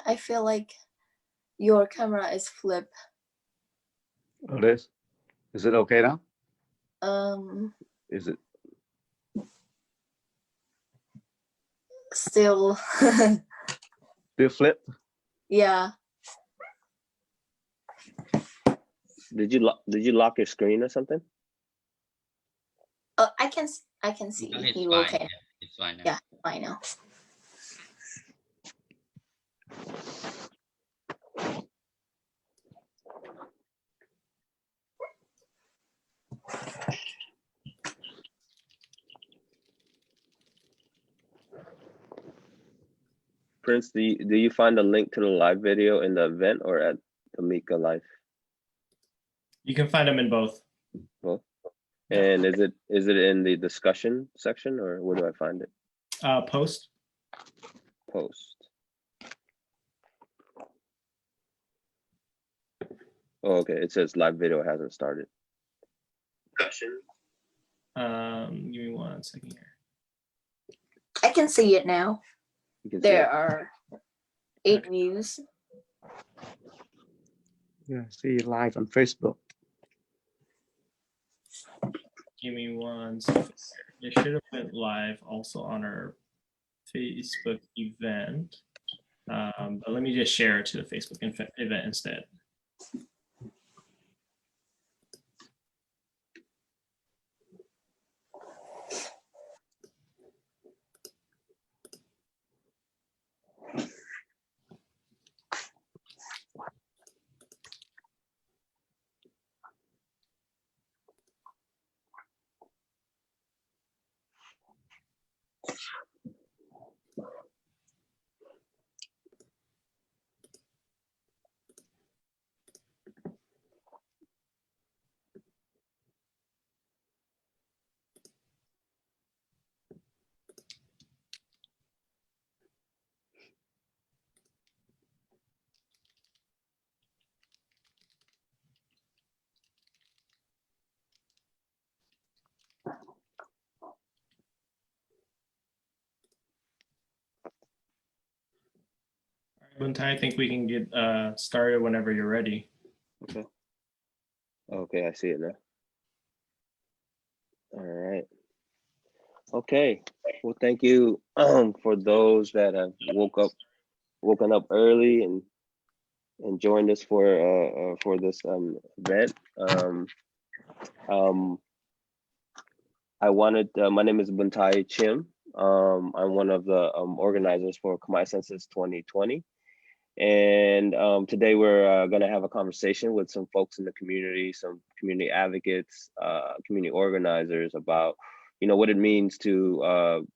I feel like your camera is flip. Oh, it is. Is it okay now? Is it? Still. Still flip? Yeah. Did you lock your screen or something? I can see. No, it's You fine. okay? Yeah, it's fine now. Yeah, I know. Prince, do you find a link to the live video in the event or at the Mika Live? You can find them in both. Both. And is it in the discussion section or where do I find it? Post. Post. Oh, okay. It says live video hasn't started. Discussion. Give me 1 second here. I can see it now. You can see There it. are 8 views. Yeah, see you live on Facebook. Give me 1 second. It should have went live also on our Facebook event. But let me just share it to the Facebook event instead. Buntai, I think we can get started whenever you're ready. Okay. Okay, I see it now. All right. Okay. Well, thank you for those that have woken up early and joined us for this event. I wanted. My name is Buntai Chim. I'm one of the organizers for Khmer Census 2020. And today we're going to have a conversation with some folks in the community, some community advocates, community organizers about, what it means to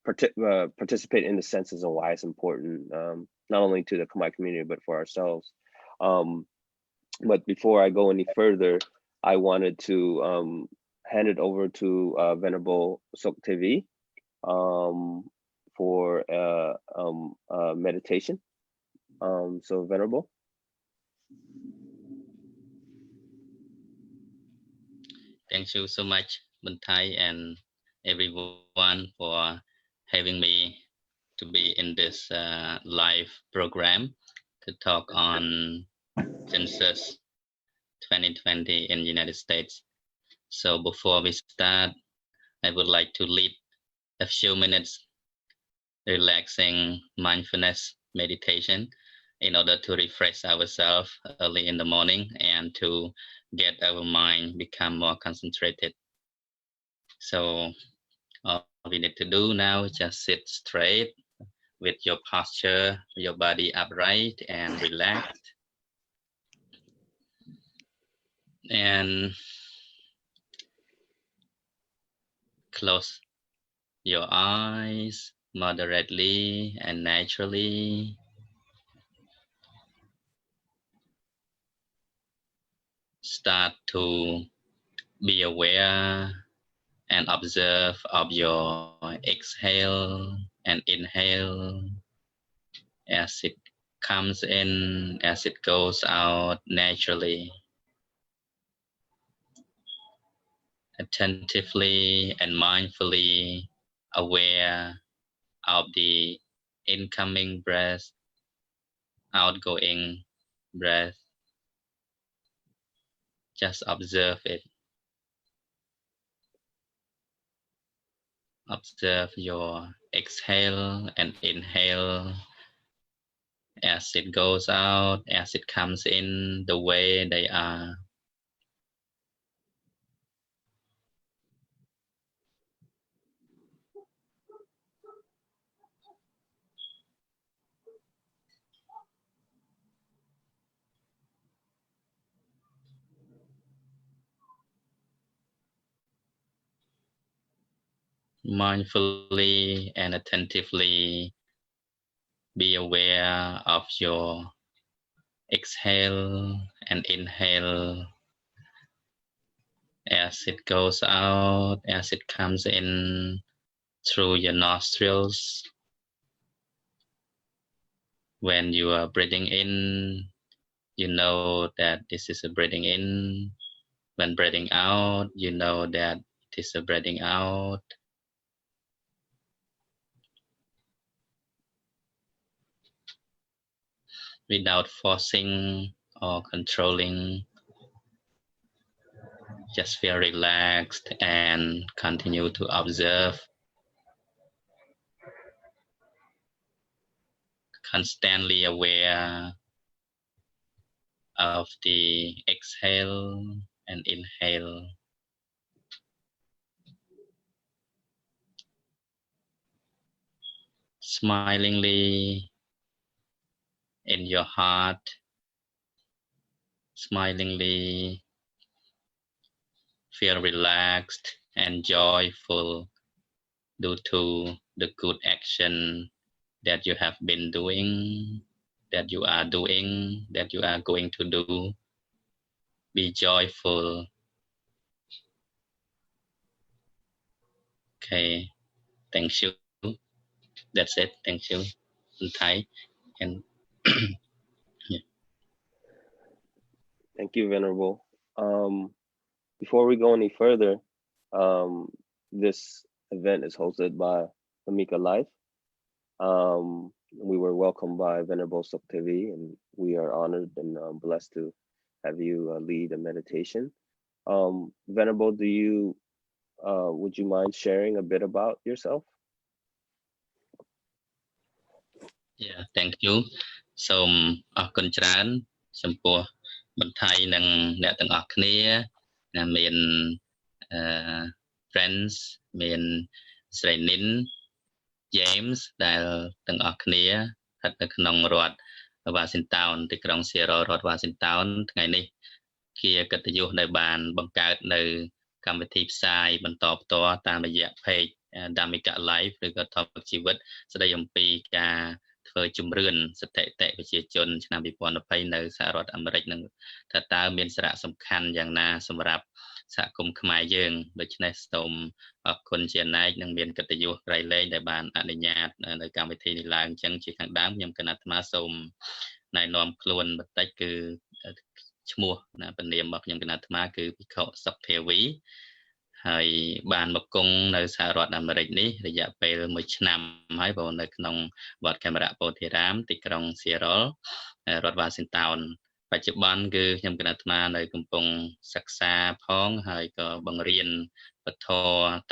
participate in the census and why it's important, not only to the Khmer community, but for ourselves. But before I go any further, I wanted to hand it over to Venerable Sok TV for meditation. So Venerable. Thank you so much, Buntai, and everyone for having me to be in this live program to talk on census 2020 in the United States. So before we start, I would like to lead a few minutes relaxing mindfulness meditation in order to refresh ourselves early in the morning and to get our mind become more concentrated. So all we need to do now is just sit straight with your posture, your body upright and relaxed. And close your eyes moderately and naturally. Start to be aware and observe of your exhale and inhale as it comes in, as it goes out naturally. Attentively and mindfully aware of the incoming breath, outgoing breath. Just observe it. Observe your exhale and inhale as it goes out, as it comes in, the way they are. Mindfully and attentively be aware of your exhale and inhale as it goes out, as it comes in through your nostrils. When you are breathing in, you know that this is a breathing in. When breathing out, you know that it is a breathing out. Without forcing or controlling, just feel relaxed and continue to observe. Constantly aware of the exhale and inhale. Smilingly in your heart, smilingly feel relaxed and joyful due to the good action that you have been doing, that you are doing, that you are going to do. Be joyful. Okay, thank you. That's it. Thank you. In Thai. And Thank you, Venerable. Before we go any further, this event is hosted by Lamika Life. We were welcomed by Venerable Sukdevi, and we are honored and blessed to have you lead a meditation. Venerable, would you mind sharing a bit about yourself? yeah, thank you. សូមអរគុណច្រើនចំពោះបន្ថៃនិងអ្នកទាំងអស់គ្នាដែលមាន friends មានស្រីនិន James ដែលទាំងអស់គ្នាស្ថិតនៅក្នុងរដ្ឋ Washington ទីក្រុង Seattle រដ្ឋ Washington ថ្ងៃនេះជាកិត្តិយសដែលបានបង្កើតនៅកម្មវិធីផ្សាយបន្តផ្ទាល់តាមរយៈ page Dhammika Live ឬក៏ Topic ជីវិតស្ដីអំពីការធ្វើជំរឿនសតិតិប្រជាជនឆ្នាំ2020នៅសហរដ្ឋអាមេរិកនឹងថាតើមានសារៈសំខាន់យ៉ាងណាសម្រាប់សហគមន៍ខ្មែរយើងដូច្នេះសូមអរគុណជាណែកនិងមានកិត្តិយសក្រៃលែងដែលបានអនុញ្ញាតនៅកម្មវិធីនេះឡើងអញ្ចឹងជាខាងដើមខ្ញុំគណៈអាត្មាសូមណែនាំខ្លួនបន្តិចគឺឈ្មោះពនាមរបស់ខ្ញុំគណៈអាត្មាគឺភិក្ខុសុភាវីហើយបានមកគង់នៅសហរដ្ឋអាមេរិកនេះរយៈពេល1ឆ្នាំហើយបងនៅក្នុងវត្តខេមរៈពោធិរាមទីក្រុង Seattle រដ្ឋ Washington បច្ចុប្បន្នគឺខ្ញុំគណៈអាត្មានៅកំពុងសិក្សាផងហើយក៏បង្រៀនពធ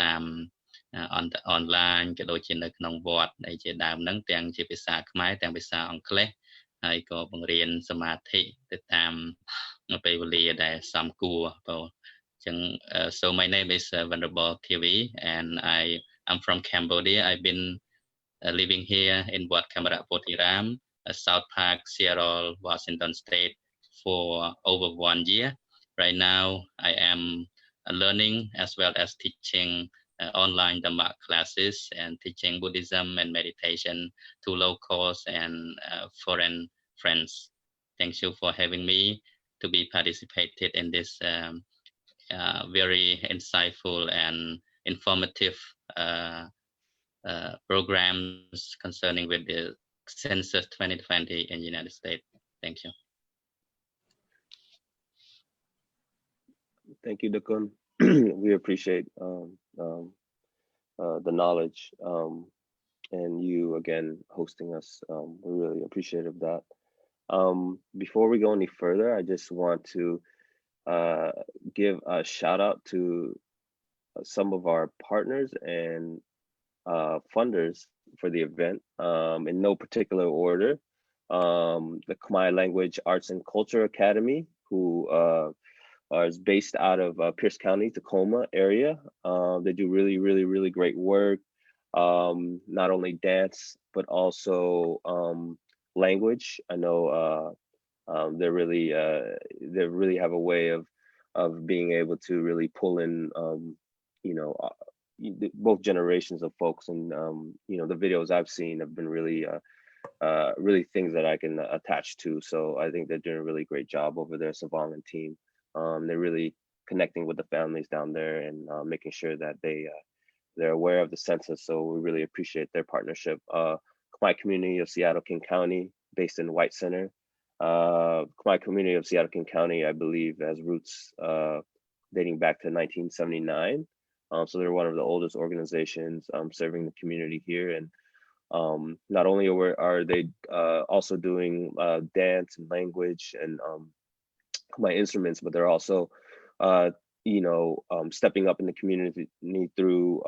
តាមអនឡាញក៏ដូចជានៅក្នុងវត្តដែលជាដើមហ្នឹងទាំងជាភាសាខ្មែរទាំងភាសាអង់គ្លេសហើយក៏បង្រៀនសមាធិទៅតាមពេលវេលាដែលសមគួរបងSo my name is Venerable TV and I am from Cambodia. I've been living here in Wat Khamarat Pothiram, South Park, Seattle, Washington State for over 1 year. Right now, I am learning as well as teaching online Dhamma classes and teaching Buddhism and meditation to locals and foreign friends. Thank you for having me to be participated in this very insightful and informative programs concerning with the census 2020 in the United States. Thank you. Thank you, Dakun. We appreciate the knowledge. and you again hosting us. We're really appreciative of that. Before we go any further, I just want to give a shout out to some of our partners and funders for the event, in no particular order. The Khmer Language Arts and Culture Academy, who is based out of Pierce County, Tacoma area. They do really great work. Not only dance, but also language. I know they really have a way of being able to really pull in, you know, both generations of folks, and you know, the videos I've seen have been really really things that I can attach to. So I think they're doing a really great job over there, Savong and team. They're really connecting with the families down there and making sure that they're aware of the census. So we really appreciate their partnership. Khmer community of Seattle King County, based in White Center. Khmer community of Seattle King County, I believe, has roots dating back to 1979. So they're one of the oldest organizations serving the community here. And not only are they also doing dance and language and Khmer instruments, but they're also you know, stepping up in the community through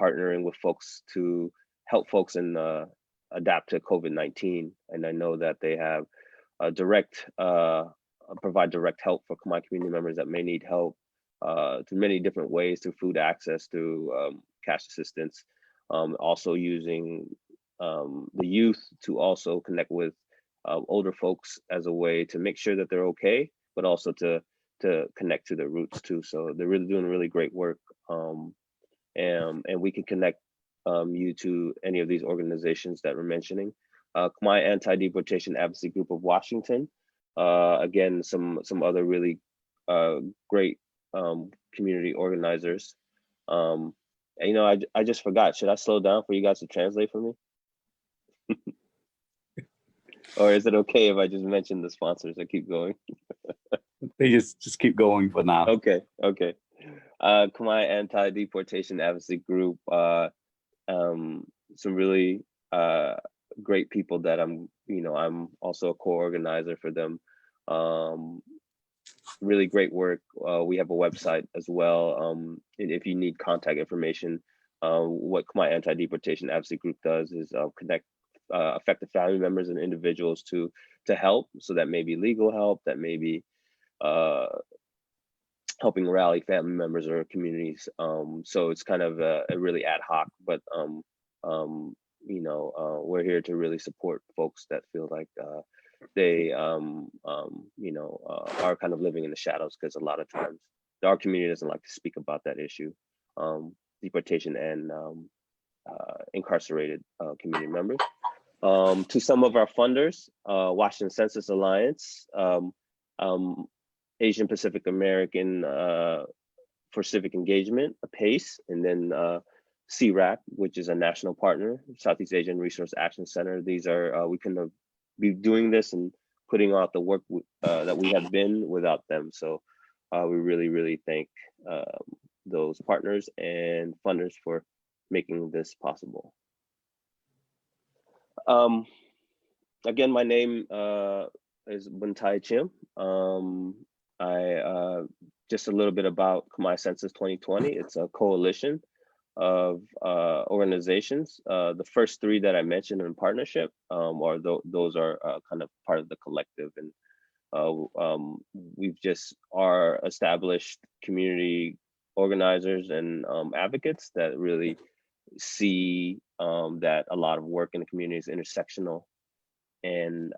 partnering with folks to help folks and adapt to COVID-19. And I know that they have provide direct help for Khmer community members that may need help through many different ways, through food access, through cash assistance, also using the youth to also connect with older folks as a way to make sure that they're okay, but also to connect to their roots too. So they're really doing really great work, and we can connect you to any of these organizations that we're mentioning. Khmer Anti-Deportation Advocacy Group of Washington. Again, some other really great community organizers. And, you know, I just forgot. Should I slow down for you guys to translate for me? Or is it okay if I just mention the sponsors? I keep going. They just keep going for now. Okay. Khmer Anti-Deportation Advocacy Group. Some really great people that I'm also a co-organizer for them. Really great work. We have a website as well. And if you need contact information, what Khmer Anti-Deportation Advocacy Group does is connect affected family members and individuals to help. So that may be legal help, that may be helping rally family members or communities. So it's kind of a really ad hoc, but we're here to really support folks that feel like they are kind of living in the shadows, because a lot of times our community doesn't like to speak about that issue, deportation and incarcerated community members. To some of our funders, Washington Census Alliance, Asian Pacific American for Civic Engagement, PACE, and then CRAC, which is a national partner, Southeast Asian Resource Action Center. These are, we couldn't be doing this and putting out the work that we have been without them. So we really thank those partners and funders for making this possible. Again, my name is Buntai Chim. Just a little bit about Khmer Census 2020. It's a coalition of organizations. The first three that I mentioned in partnership, those are kind of part of the collective, and we've just are established community organizers and advocates that really see that a lot of work in the community is intersectional, and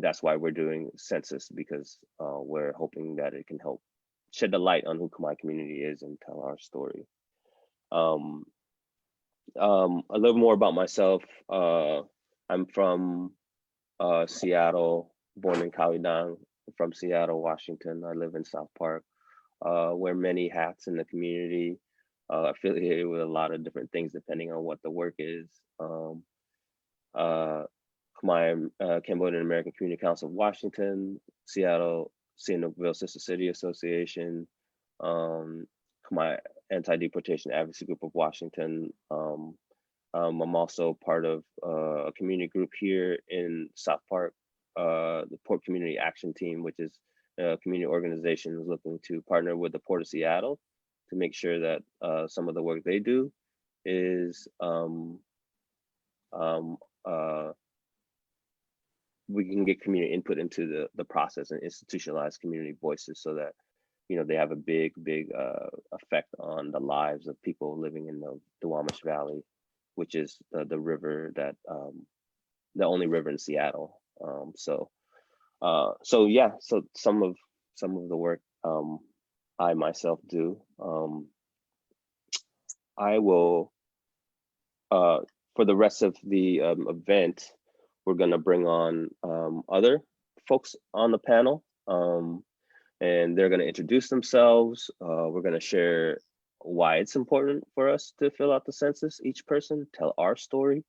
that's why we're doing census, because we're hoping that it can help shed the light on who Khmer community is and tell our story. A little more about myself. I'm from Seattle, born in Kawidang, from Seattle, Washington. I live in South Park, wear many hats in the community, affiliated with a lot of different things depending on what the work is. Khmer Cambodian American Community Council of Washington, Seattle, Sihanoukville Sister City Association, Khmer Anti-Deportation Advocacy Group of Washington, I'm also part of a community group here in South Park, the Port Community Action Team, which is a community organization looking to partner with the Port of Seattle to make sure that some of the work they do is we can get community input into the process and institutionalize community voices so that they have a big effect on the lives of people living in the Duwamish Valley, which is the river that the only river in Seattle. So yeah, so some of the work I myself do. I will for the rest of the event, we're going to bring on other folks on the panel, and they're going to introduce themselves. We're going to share why it's important for us to fill out the census, each person, tell our story.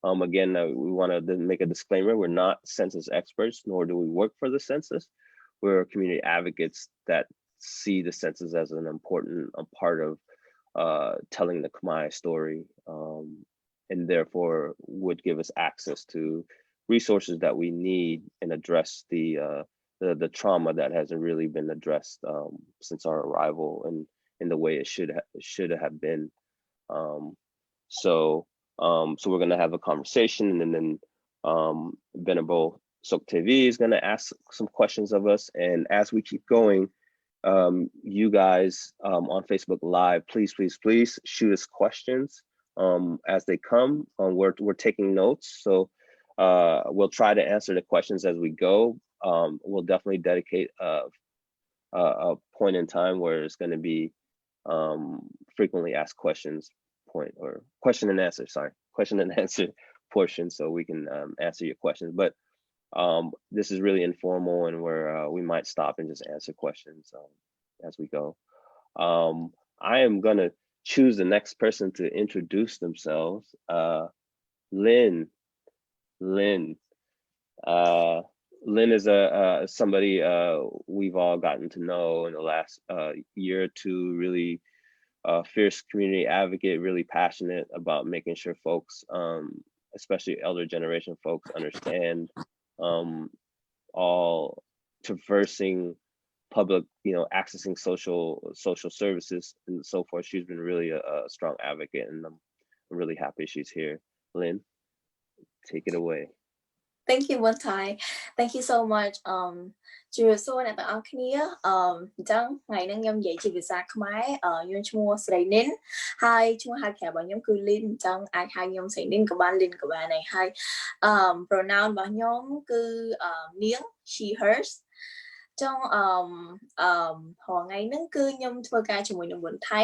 Again, we want to make a disclaimer. We're not census experts, nor do we work for the census. We're community advocates that see the census as an important part of telling the Khmer story, and therefore would give us access to resources that we need and address the trauma that hasn't really been addressed since our arrival and in the way it should have been. So we're gonna have a conversation, and then Venerable Sok TV is gonna ask some questions of us. And as we keep going, you guys on Facebook Live, please shoot us questions as they come. We're taking notes, so we'll try to answer the questions as we go. We'll definitely dedicate a point in time where it's going to be frequently asked questions question and answer portion, so we can answer your questions. But this is really informal, and where we might stop and just answer questions as we go. I am gonna choose the next person to introduce themselves. Lynn is somebody we've all gotten to know in the last year or two. Really fierce community advocate, really passionate about making sure folks, especially elder generation folks, understand all traversing public, accessing social services and so forth. She's been really a strong advocate, and I'm really happy she's here. Lynn, take it away. Thank you, Thai. Thank you so much. ជំរាបសួរអ្នកទាំងអស់គ្នាអញ្ចឹងថ្ងៃនេះខ្ញុំនិយាយជាភាសាខ្មែរខ្ញុំឈ្មោះស្រីនិនហើយឈ្មោះហៅក្រៅរបស់ខ្ញុំគឺ Lin អញ្ចឹងអាចហៅខ្ញុំស្រីនិនក៏បាន Lin ក៏បានដែរហើយ pronoun របស់ខ្ញុំគឺនាង she hers ចង់ថ្ងៃហ្នឹងគឺខ្ញុំធ្វើការជាមួយនឹងវុនថៃ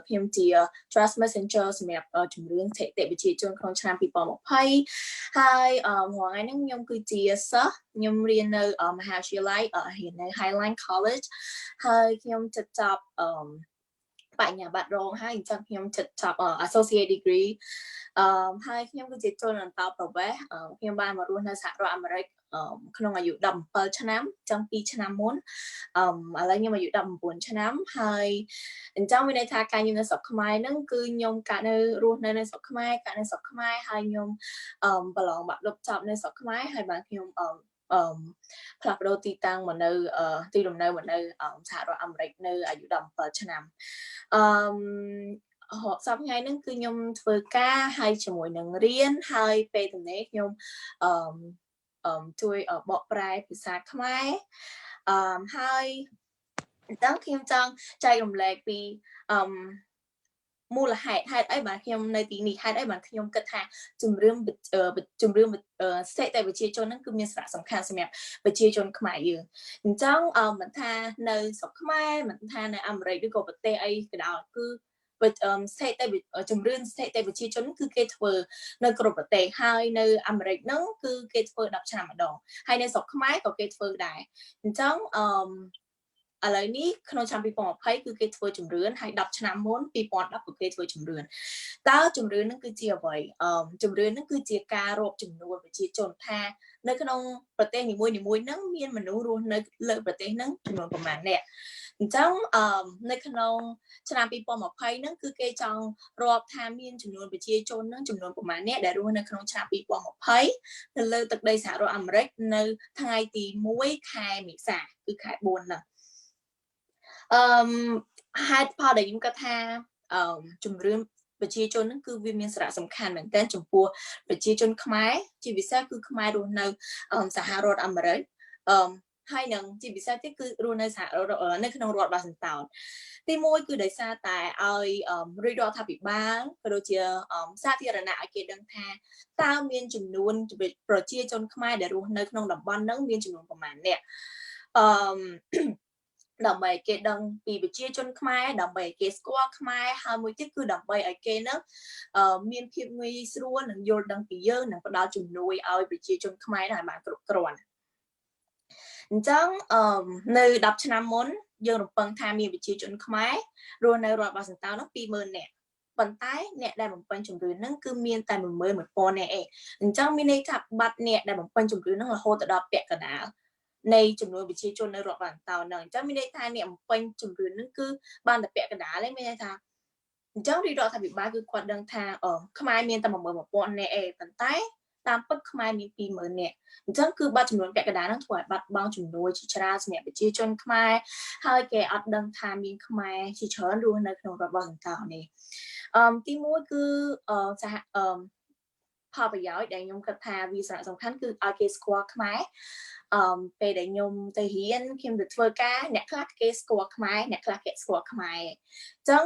ខ្ញុំជា Trust Messenger សម្រាប់ជំរឿងស្ថិតិវិទ្យាជនក្នុងឆ្នាំ2020ហើយថ្ងៃហ្នឹងខ្ញុំគឺជាសិស្សខ្ញុំរៀននៅមហាវិទ្យាល័យរៀននៅ Highline College ហើយខ្ញុំជិតចប់បញ្ញាបត្ររងហើយអញ្ចឹងខ្ញុំជិតចប់ Associate Degree ហើយខ្ញុំគឺជាជនអន្តោប្រវេសន៍ខ្ញុំបានមករស់នៅសហរដ្ឋអាមេរិកក្នុងអាយុ17ឆ្នាំអញ្ចឹង2ឆ្នាំមុនឥឡូវខ្ញុំអាយុ19ឆ្នាំហើយអញ្ចឹងមានន័យថាការខ្ញុំនៅស្រុកខ្មែរហ្នឹងគឺខ្ញុំកើតនៅរស់នៅស្រុកខ្មែរហើយខ្ញុំប្រឡងបាក់ឌុបចប់នៅស្រុកខ្មែរហើយបានខ្ញុំផ្លាស់ប្ដូរទីតាំងមកនៅទីលំនៅមកនៅសហរដ្ឋអាមេរិកនៅអាយុ17ឆ្នាំសប្តាហ៍ថ្ងៃហ្នឹងគឺខ្ញុំធ្វើការហើយជាមួយនឹងរៀនហើយពេលទំនេរខ្ញុំជួយបកប្រែភាសាខ្មែរហើយអញ្ចឹងខ្ញុំចង់ចែករំលែកពីមូលហេតុអីបានខ្ញុំនៅទីនេះហេតុអីបានខ្ញុំគិតថាជំរឿងស្ថិតិវិទ្យាជនហ្នឹងគឺមានសារៈសំខាន់សម្រាប់ប្រជាជនខ្មែរយើងអញ្ចឹងមិនថានៅស្រុកខ្មែរមិនថានៅអាមេរិកឬក៏ប្រទេសអីក៏ដោយគឺជំរឿនស្ថិតិវិទ្យាជនគឺគេធ្វើនៅគ្រប់ប្រទេសហើយនៅអាមេរិកហ្នឹងគឺគេធ្វើ10ឆ្នាំម្ដងហើយនៅស្រុកខ្មែរក៏គេធ្វើដែរអញ្ចឹងឥ ឥឡូវនេះក្នុងឆ្នាំ2020គឺគេធ្វើជំរឿនហើយ10ឆ្នាំមុន2010គឺគេធ្វើជំរឿនតើជំរឿនហ្នឹងគឺជាអ្វីជំរឿនហ្នឹងគឺជាការរាប់ចំនួនប្រជាជនថានៅក្នុងប្រទេសនីមួយៗហ្នឹងមានមនុស្សរស់នៅលើប្រទេសហ្នឹងចំនួនប្រមាណអ្នកអញ្ចឹងនៅក្នុងឆ្នាំ2020ហ្នឹងគឺគេចង់រាប់ថាមានចំនួនប្រជាជនហ្នឹងចំនួនប្រមាណអ្នកដែលរស់នៅក្នុងឆ្នាំ2020នៅលើទឹកដីសហរដ្ឋអាមេរិកនៅថ្ងៃទី1ខែមេសាគឺខែ4ហ្នឹងហេតុផលដែលខ្ញុំគាត់ថាជំរឿនប្រជាជនហ្នឹងគឺវាមានសារៈសំខាន់មែនទែនចំពោះប្រជាជនខ្មែរជាពិសេសគឺខ្មែររស់នៅសហរដ្ឋអាមេរិកហើយនឹងជាពិសេសទៀតគឺរស់នៅសហរដ្ឋនៅក្នុងរដ្ឋបាសន្តោនទី1គឺដោយសារតែឲ្យរាជរដ្ឋាភិបាលក៏ដូចជាសាធារណៈឲ្យគេដឹងថាតើមានចំនួនប្រជាជនខ្មែរដែលរស់នៅក្នុងតំបន់ហ្នឹងមានចំនួនប្រមាណអ្នកដើម្បីគេដឹងពីប្រជាជនខ្មែរដើម្បីគេស្គាល់ខ្មែរហើយមួយទៀតគឺដើម្បីឲ្យគេនឹងមានភាពងាយស្រួលនឹងយល់ដឹងពីយើងនិងផ្ដល់ជំនួយឲ្យប្រជាជនខ្មែរឲ្យបានគ្រប់គ្រាន់អញ្ចឹងនៅ10ឆ្នាំមុនយើងរំពឹងថាមានប្រជាជនខ្មែររស់នៅរដ្ឋបាសន្តោននោះ 20,000 នាក់ប៉ុន្តែអ្នកដែលបំពេញជំរឿនហ្នឹងគឺមានតែ 11,000 នាក់ឯងអញ្ចឹងមានន័យថាបាត់អ្នកដែលបំពេញជំរឿនហ្នឹងរហូតដល់ពាក់កណ្ដាលនៃចំនួនប្រជាជននៅរដ្ឋបាសន្តោនហ្នឹងអញ្ចឹងមានន័យថាអ្នកបំពេញជំរឿនហ្នឹងគឺបានតែពាក់កណ្ដាលឯងមានន័យថាអញ្ចឹងរាជរដ្ឋាភិបាលគឺគាត់ដឹងថាខ្មែរមានតែ 11,000 នាក់ឯងប៉ុន្តែតាមពិតខ្មែរមាន 20,000 នាក់អញ្ចឹងគឺបាត់ចំនួនពាក់កណ្ដាលហ្នឹងធ្វើឲ្យបាត់បង់ជំនួយជាច្រើនសម្រាប់ប្រជាជនខ្មែរហើយគេអត់ដឹងថាមានខ្មែរជាច្រើនរស់នៅក្នុងរដ្ឋបាសន្តោននេះទី1គឺសហផលប្រយោជន៍ដែលខ្ញុំគិតថាវាសារៈសំខាន់គឺឲ្យគេស្គាល់ខ្មែរពេលដែលខ្ញុំទៅរៀនខ្ញុំទៅធ្វើការអ្នកខ្លះគេស្គាល់ខ្មែរអ្នកខ្លះគេស្គាល់ខ្មែរអញ្ចឹង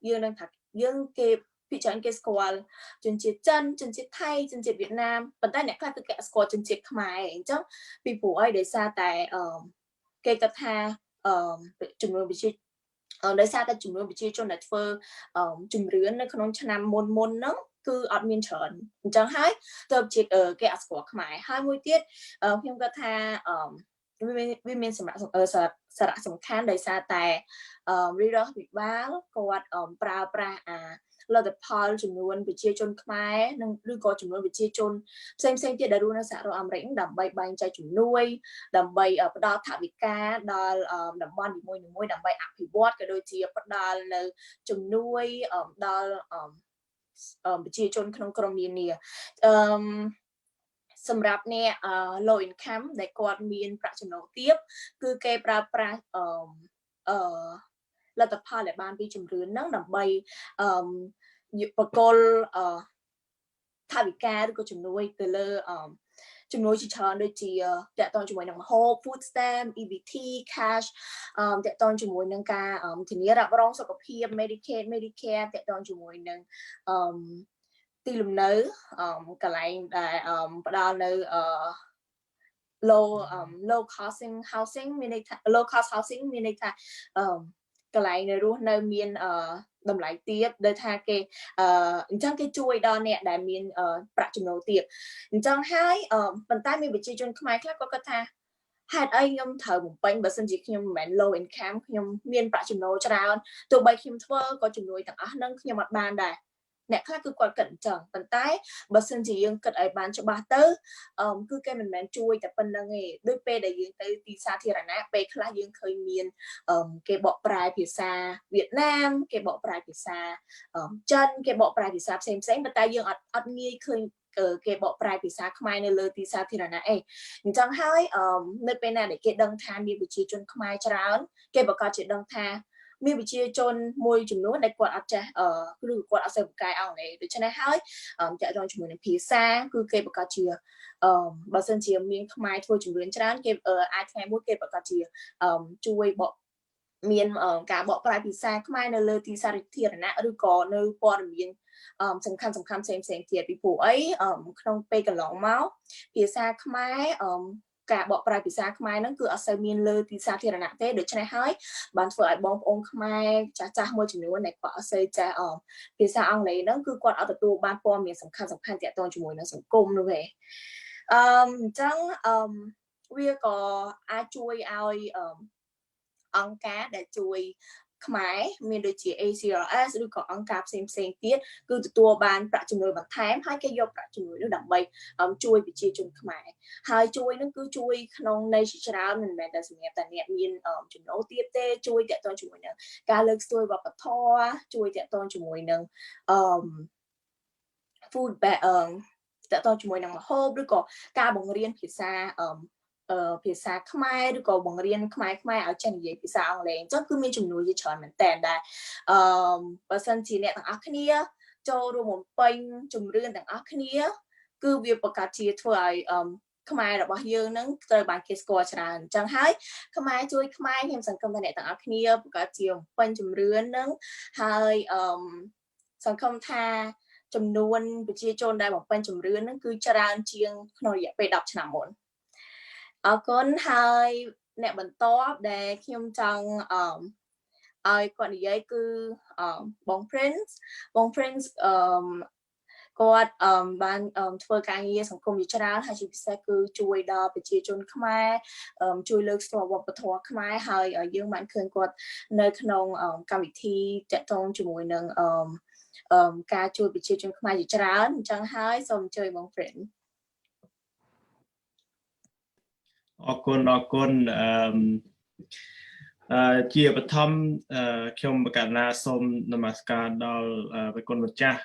យើងនឹងថាយើងគេពីច្រើនគេស្គាល់ជនជាតិចិនជនជាតិថៃជនជាតិវៀតណាមប៉ុន្តែអ្នកខ្លះគឺគេស្គាល់ជនជាតិខ្មែរអញ្ចឹងពីព្រោះអីដោយសារតែគេគិតថាចំនួនប្រជាដោយសារតែចំនួនប្រជាជនដែលធ្វើជំរឿននៅក្នុងឆ្នាំមុនហ្នឹងគឺអត់មានច្រើនអញ្ចឹងហើយទៅជាគេអត់ស្គាល់ខ្មែរហើយមួយទៀតខ្ញុំគាត់ថាវាមានសារៈសំខាន់ដោយសារតែរាជរដ្ឋាភិបាលគាត់ប្រើប្រាស់លទ្ធផលចំនួនប្រជាជនខ្មែរនិងឬក៏ចំនួនប្រជាជនផ្សេងទៀតដែលរស់នៅសហរដ្ឋអាមេរិកដើម្បីបែងចែកជំនួយដើម្បីផ្ដល់ថវិកាដល់តំបន់នីមួយៗដើម្បីអភិវឌ្ឍក៏ដូចជាផ្ដល់នៅជំនួយដល់ប្រជាជនក្នុងក្រុមនានាសម្រាប់អ្នក low income ដែលគាត់មានប្រាក់ចំណូលទាបគឺគេប្រើប្រាស់លទ្ធផលដែលបានពីជំរឿនហ្នឹងដើម្បីបកគលថវិកាឬក៏ជំនួយទៅលើជំនួយជាច្រើនដូចជាតកតងជាមួយនឹងម្ហូប food stamp EBT cash តកតងជាមួយនឹងការធានារ៉ាប់រងសុខភាព Medicaid Medicare តកតងជាមួយនឹងទីលំនៅកន្លែងដែលផ្ដល់នៅlow cost housing មានន័យថា low cost housing មានន័យថាកន្លែងនៅរស់នៅមានតម្លៃទាបដោយថាគេអញ្ចឹងគេជួយដល់អ្នកដែលមានប្រាក់ចំណូលទាបអញ្ចឹងហើយប៉ុន្តែមានប្រជាជនខ្មែរខ្លះក៏គាត់ថាហេតុអីខ្ញុំត្រូវបំពេញបើសិនជាខ្ញុំមិនមែន low income ខ្ញុំមានប្រាក់ចំណូលច្រើនទោះបីខ្ញុំធ្វើក៏ជំនួយទាំងអស់ហ្នឹងខ្ញុំអត់បានដែរអ្នកខ្លះគឺគាត់គិតអញ្ចឹងប៉ុន្តែបើសិនជាយើងគិតឲ្យបានច្បាស់ទៅគឺគេមិនមែនជួយតែប៉ុណ្្នឹងទេដូចពេលដែលយើងទៅទីសាធារណៈពេលខ្លះយើងឃើញមានគេបកប្រែភាសាវៀតណាមគេបកប្រែភាសាចិនគេបកប្រែភាសាផ្សេងប៉ុន្តែយើងអត់ងាយឃើញគេបកប្រែភាសាខ្មែរនៅលើទីសាធារណៈអីអញ្ចឹងហើយនៅពេលណាដែលគេដឹងថាមានប្រជាជនខ្មែរច្រើនគេប្រកាសជាដឹងថាមានប្រជាជនមួយចំនួនដែលគាត់អត់ចេះឬគាត់អត់សូវពូកែអង់គ្លេសដូច្នេះហើយតាក់ទងជាមួយនឹងភាសាគឺគេប្រកាសជាបើសិនជាមានខ្មែរធ្វើជំរឿនច្រើនគេអាចថ្ងៃមួយគេប្រកាសជាជួយបកមានការបកប្រែភាសាខ្មែរនៅលើទីសាធារណៈឬក៏នៅព័ត៌មានសំខាន់ផ្សេងទៀតពីព្រោះអីក្នុងពេលកន្លងមកភាសាខ្មែរការបកប្រែភាសាខ្មែរហ្នឹងគឺអត់សូវមានលើទីសាធារណៈទេដូច្នេះហើយបានធ្វើឲ្យបងប្អូនខ្មែរចាស់មួយចំនួនដែលគាត់អត់សូវចេះភាសាអង់គ្លេសហ្នឹងគឺគាត់អត់ទទួលបានព័ត៌មានសំខាន់ទាក់ទងជាមួយនឹងសង្គមនោះទេអញ្ចឹងវាក៏អាចជួយឲ្យ អង្គការដែលជួយខ្មែរមានដូចជា ACRS ឬក៏អង្គការផ្សេងទៀតគឺទទួលបានប្រាក់ចំណូលបន្ថែមហើយគេយកប្រាក់ចំណូលនោះដើម្បីជួយប្រជាជនខ្មែរហើយជួយនឹងគឺជួយក្នុងន័យជាច្រើនមិនមែនតែសម្រាប់តែអ្នកមានចំណូលទាបទេជួយតាក់ទងជាមួយនឹងការលើកស្ទួយវប្បធម៌ជួយតាក់ទងជាមួយនឹងfood តាក់ទងជាមួយនឹងម្ហូបឬក៏ការបង្រៀនភាសាខ្មែរឬក៏បង្រៀនខ្មែរឲ្យចេះនិយាយភាសាអង់គ្លេសអញ្ចឹងគឺមានចំនួនជាច្រើនមែនតើដែលបើសិនជាអ្នកទាំងអស់គ្នាចូលរួមបំពេញជំរឿនទាំងអស់គ្នាគឺវាប្រកាសជាធ្វើឲ្យខ្មែររបស់យើងនឹងត្រូវបានគេស្គាល់ច្រើនអញ្ចឹងហើយខ្មែរជួយខ្មែរខ្ញុំសង្ឃឹមថាអ្នកទាំងអស់គ្នាប្រកាសជាបំពេញជំរឿននឹងហើយសង្ឃឹមថាចំនួនប្រជាជនដែលបំពេញជំរឿននឹងគឺច្រើនជាងក្នុងរយៈពេល10ឆ្នាំមុនអរគុណហើយអ្នកបន្ទាប់ដែលខ្ញុំចង់ឲ្យគាត់និយាយគឺបង Prince គាត់បានធ្វើការងារសង្គមជាច្រើនហើយជាពិសេសគឺជួយដល់ប្រជាជនខ្មែរជួយលើកស្ទួយវប្បធម៌ខ្មែរហើយយើងបានឃើញគាត់នៅក្នុងកម្មវិធីតាក់ទងជាមួយនឹងការជួយប្រជាជនខ្មែរជាច្រើនអញ្ចឹងហើយសូមអញ្ជើញបង Prince អរគុណជាបឋមខ្ញុំបកណាសូមនមស្ការដល់ព្រះគុណម្ចាស់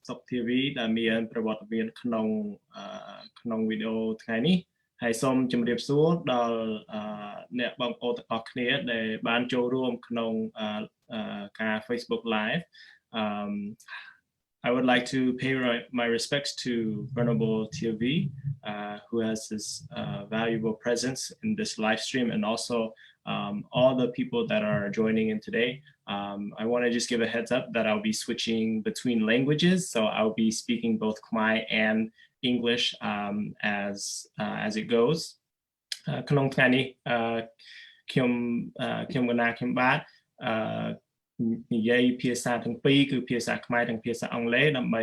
សុខធាវីដែលមានប្រវត្តិមានក្នុងវីដេអូថ្ងៃនេះហើយសូមជម្រាបសួរដល់អ្នកបងប្អូនទាំងអស់គ្នាដែលបានចូលរួមក្នុងការ Facebook Live I would like to pay my respects to Venerable TV, who has this valuable presence in this live stream, and also all the people that are joining in today. I want to just give a heads up that I'll be switching between languages, so I'll be speaking both Khmer and English as it goes. ក្នុងថ្ងៃនេះខ្ញុំកណាខ្ញុំបាទនិយាយភាសាទាំងពីរគឺភាសាខ្មែរនិងភាសាអង់គ្លេសដើម្បី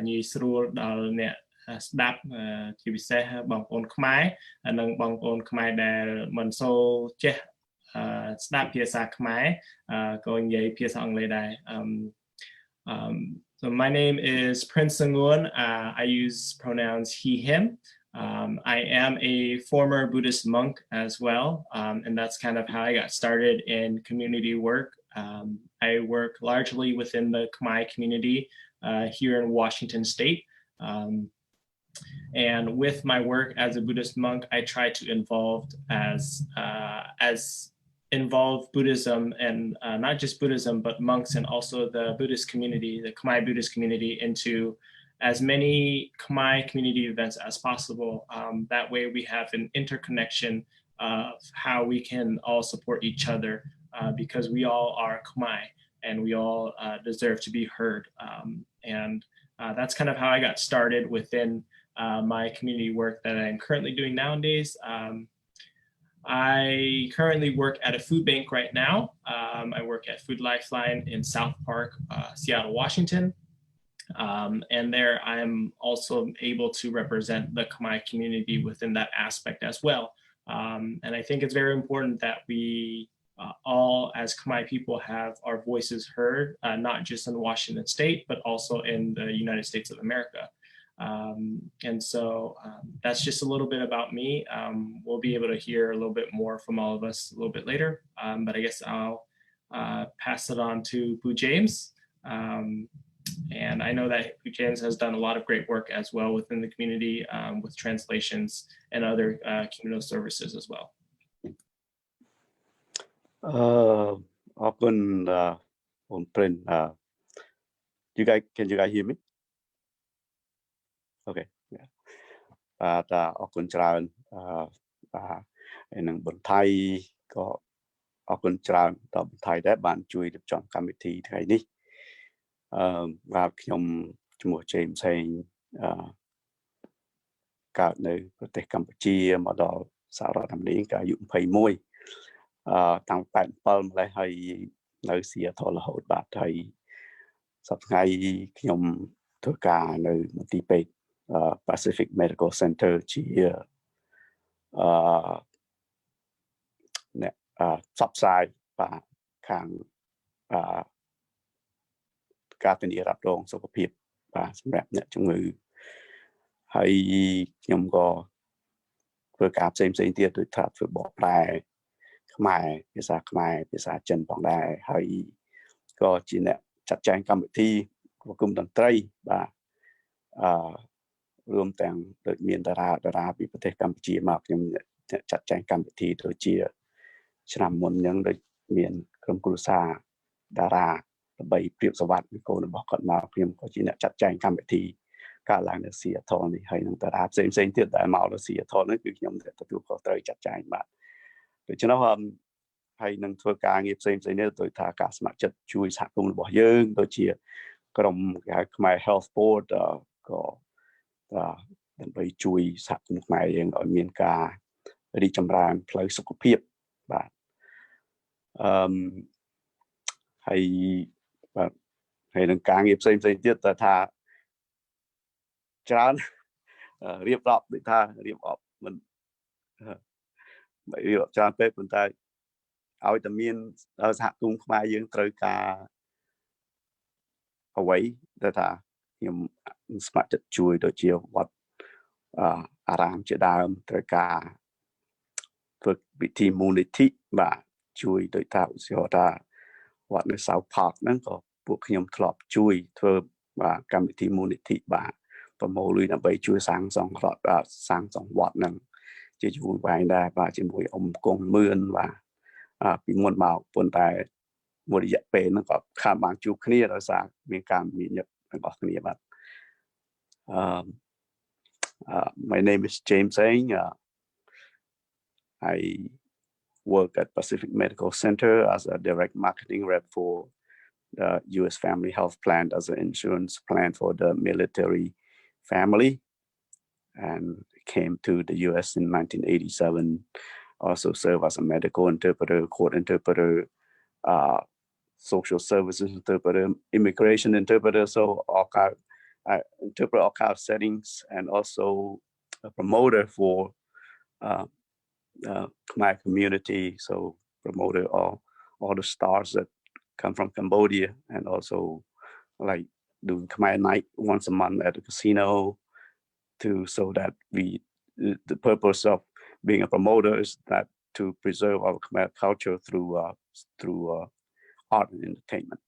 ងាយស្រួលដល់អ្នកស្ដាប់ជាពិសេសបងប្អូនខ្មែរនិងបងប្អូនខ្មែរដែលមិនសូវចេះស្ដាប់ភាសាខ្មែរក៏និយាយភាសាអង់គ្លេសដែរSo my name is Prince Sangun. I use pronouns he, him. I am a former Buddhist monk as well, and that's kind of how I got started in community work. I work largely within the Khmer community here in Washington State. And with my work as a Buddhist monk, I try to involve Buddhism and not just Buddhism, but monks and also the Buddhist community, the Khmer Buddhist community, into as many Khmer community events as possible. That way we have an interconnection of how we can all support each other because we all are Khmer and we all deserve to be heard. And that's kind of how I got started within my community work that I'm currently doing nowadays. I currently work at a food bank right now. I work at Food Lifeline in South Park, Seattle, Washington. And there I'm also able to represent the Khmer community within that aspect as well. And I think it's very important that we all as Khmer people have our voices heard, not just in Washington State, but also in the United States of America. And so that's just a little bit about me. We'll be able to hear a little bit more from all of us a little bit later, but I guess I'll pass it on to Boo James. And I know that Boo James has done a lot of great work as well within the community with translations and other communal services as well. អរគុណបង Prince. Can you guys hear me? Okay. Yeah. បាទអរគុណច្រើនបាទហើយនឹងបន្ថៃក៏អរគុណច្រើនដល់បន្ថៃដែរបានជួយរៀបចំកម្មវិធីថ្ងៃនេះបាទខ្ញុំឈ្មោះ James ហេងកើតនៅប្រទេសកម្ពុជាមកដល់សហរដ្ឋអាមេរិកអាយុ21តាំង87ម្លេះហើយនៅសៀតរហូតបាទហើយសប្តាហ៍ខ្ញុំធ្វើការនៅមន្ទីរពេទ្យPacific Medical Center ជាអ្នក ផ្សព្វផ្សាយបាទខាងការធានារ៉ាប់រងសុខភាពបាទសម្រាប់អ្នកជំងឺហើយខ្ញុំក៏ធ្វើការផ្សេងទៀតដូចថាធ្វើបកប្រែខ្មែរភាសាខ្មែរភាសាចិនផងដែរហើយក៏ជាអ្នកចាត់ចែងកម្មវិធីប្រគំតន្ត្រីបាទរួមទាំងដូចមានតារាពីប្រទេសកម្ពុជាមកខ្ញុំចាត់ចែងកម្មវិធីដូចជាឆ្នាំមុនហ្នឹងដូចមានក្រុមគ្រួសារតារាដើម្បីព្រៀបសវត្ថិកូនរបស់គាត់មកខ្ញុំក៏ជាអ្នកចាត់ចែងកម្មវិធីកើតឡើងនៅសៀថលនេះហើយនឹងតារាផ្សេងទៀតដែលមកនៅសៀថលនេះគឺខ្ញុំទទួលខុសត្រូវចាត់ចែងបាទដូច្នោះហើយនឹងធ្វើការងារផ្សេងនេះដូចថាការស្ម័គ្រចិត្តជួយសហគមន៍របស់យើងដូចជាក្រុមគេហៅខ្មែរ Health Board ក៏ដើម្បីជួយសហគមន៍ខ្មែរយើងឲ្យមានការរីកចម្រើនផ្លូវសុខភាពបាទហើយនឹងការងារផ្សេងទៀតតែថាច្រើនរៀបរាប់ដូចថារៀបអបមិនរៀបច្រើនពេកប៉ុន្តែឲ្យតែមានសហគមន៍ខ្មែរយើងត្រូវការអ្វីដែលថាខ្ញុំស្ម័គ្រចិត្តជួយដូចជាវត្តអារាមជាដើមត្រូវការធ្វើពិធីមូលនិធិបាទជួយដូចថាឧទាហរណ៍ថាវត្តនៅ South Park ហ្នឹងក៏ពួកខ្ញុំធ្លាប់ជួយធ្វើបាទកម្មវិធីមូលនិធិបាទប្រមូលលុយដើម្បីជួយសាងសង់វត្តហ្នឹងជាយូរវែងដែរបាទជាមួយអ៊ំគង់មឿនបាទពីមុនមកប៉ុន្តែមួយរយៈពេលហ្នឹងក៏ខានបានជួបគ្នាដោយសារមានការមានញឹករបស់គ្នាបាទMy name is James Eng. I work at Pacific Medical Center as a direct marketing rep for the U.S. Family Health Plan as an insurance plan for the military family, and came to the U.S. in 1987. Also served as a medical interpreter, court interpreter, social services interpreter, immigration interpreter. So I interpret all kinds of settings, and also a promoter for my community. So promoted all the stars that come from Cambodia, and also like doing Khmer night once a month at the casino so that the purpose of being a promoter is that to preserve our Khmer culture through art and entertainment.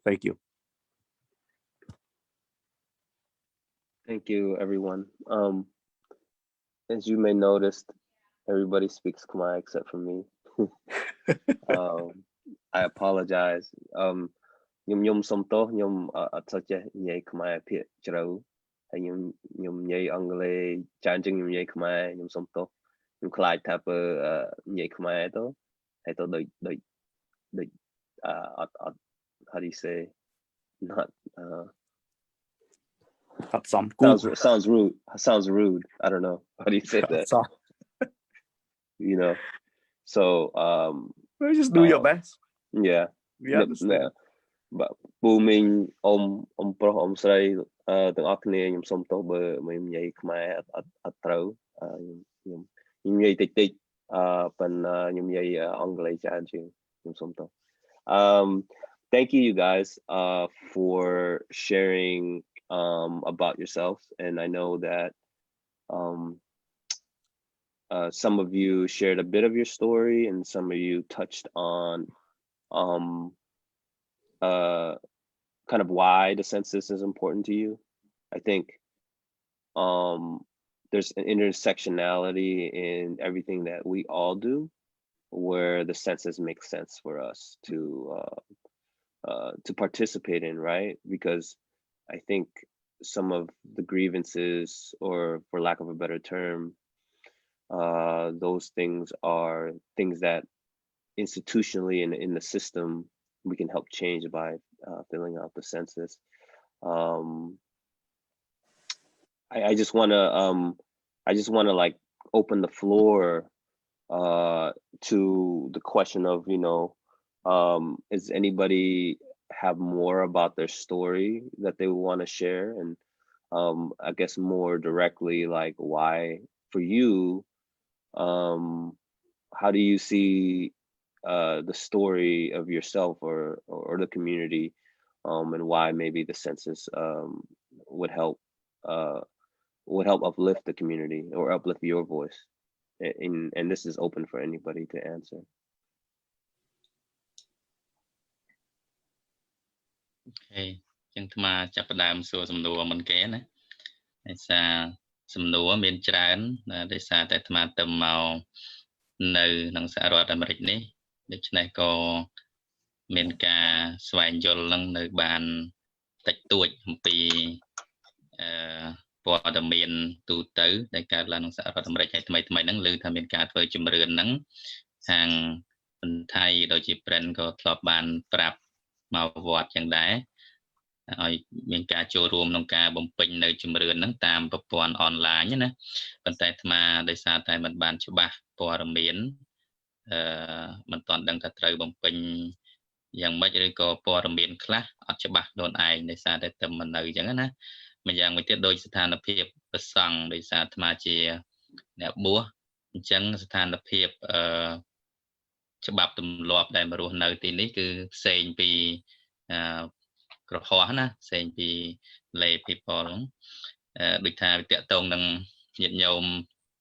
Thank you. Thank you, everyone. As you may notice, everybody speaks Khmer except for me. I apologize. Nhum som to nhum at such a nhai Khmer pit chro. Hay nhum nhai Angle changing nhum nhai Khmer nhum som to. Nhum Clyde tapper nhai Khmer to. Hay to the how do you say? Not sounds rude. Sounds rude. I don't know. How do you say that? You know. So just do your best. Yeah. Yeah. But booming pro sray ទាំងអស់គ្នាខ្ញុំសូមទោសបើមិននិយាយខ្មែរអត់ត្រូវខ្ញុំនិយាយតិចប៉ុន្តែខ្ញុំនិយាយអង់គ្លេសច្រើនជាងខ្ញុំសូមទោស Thank you guys for sharing about yourselves, and I know that some of you shared a bit of your story and some of you touched on kind of why the census is important to you. I think there's an intersectionality in everything that we all do where the census makes sense for us to participate in, right? Because I think some of the grievances, or for lack of a better term, those things are things that institutionally in the system we can help change by filling out the census. I just want to like open the floor to the question of, you know, is anybody have more about their story that they want to share, and I guess more directly like why for you how do you see the story of yourself or the community, and why maybe the census would help uplift the community or uplift your voice? And this is open for anybody to answer. Okay, ចឹងអាត្មាចាប់ផ្ដើមសួរសំណួរមុនគេណាដោយសារសំណួរមានច្រើនដោយសារតែអាត្មាទៅមកនៅក្នុងសហរដ្ឋអាមេរិកនេះដូច្នេះក៏មានការស្វែងយល់នឹងនៅបានតិចតួចអំពីព័ត៌មានទូទៅដែលកើតឡើងក្នុងសហរដ្ឋអាមេរិកហើយថ្មីហ្នឹងឮថាមានការធ្វើជំរឿនហ្នឹងខាងបន្ថៃដូចជា Brand ក៏ធ្លាប់បានប្រាប់មកវត្តចឹងដែរឲ្យមានការចូលរួមក្នុងការបំពេញនៅជំរឿនហ្នឹងតាមប្រព័ន្ធអនឡាញណាប៉ុន្តែអាត្មាដោយសារតែមិនបានច្បាស់ព័ត៌មានមិនទាន់ដឹងថាត្រូវបំពេញយ៉ាងម៉េចឬក៏ព័ត៌មានខ្លះអត់ច្បាស់ខ្លួនឯងដោយសារតែតែមិននៅអញ្ចឹងណាម្យ៉ាងមួយទៀតដោយស្ថានភាពប្រសង់ដោយសារអាត្មាជាអ្នកបួសអញ្ចឹងស្ថានភាពច្បាប់ទម្លាប់ដែលមករស់នៅទីនេះគឺផ្សេងពីក្រហមណាផ្សេងពី lay people ដូចថាវាតកតងនឹងញាតិញោម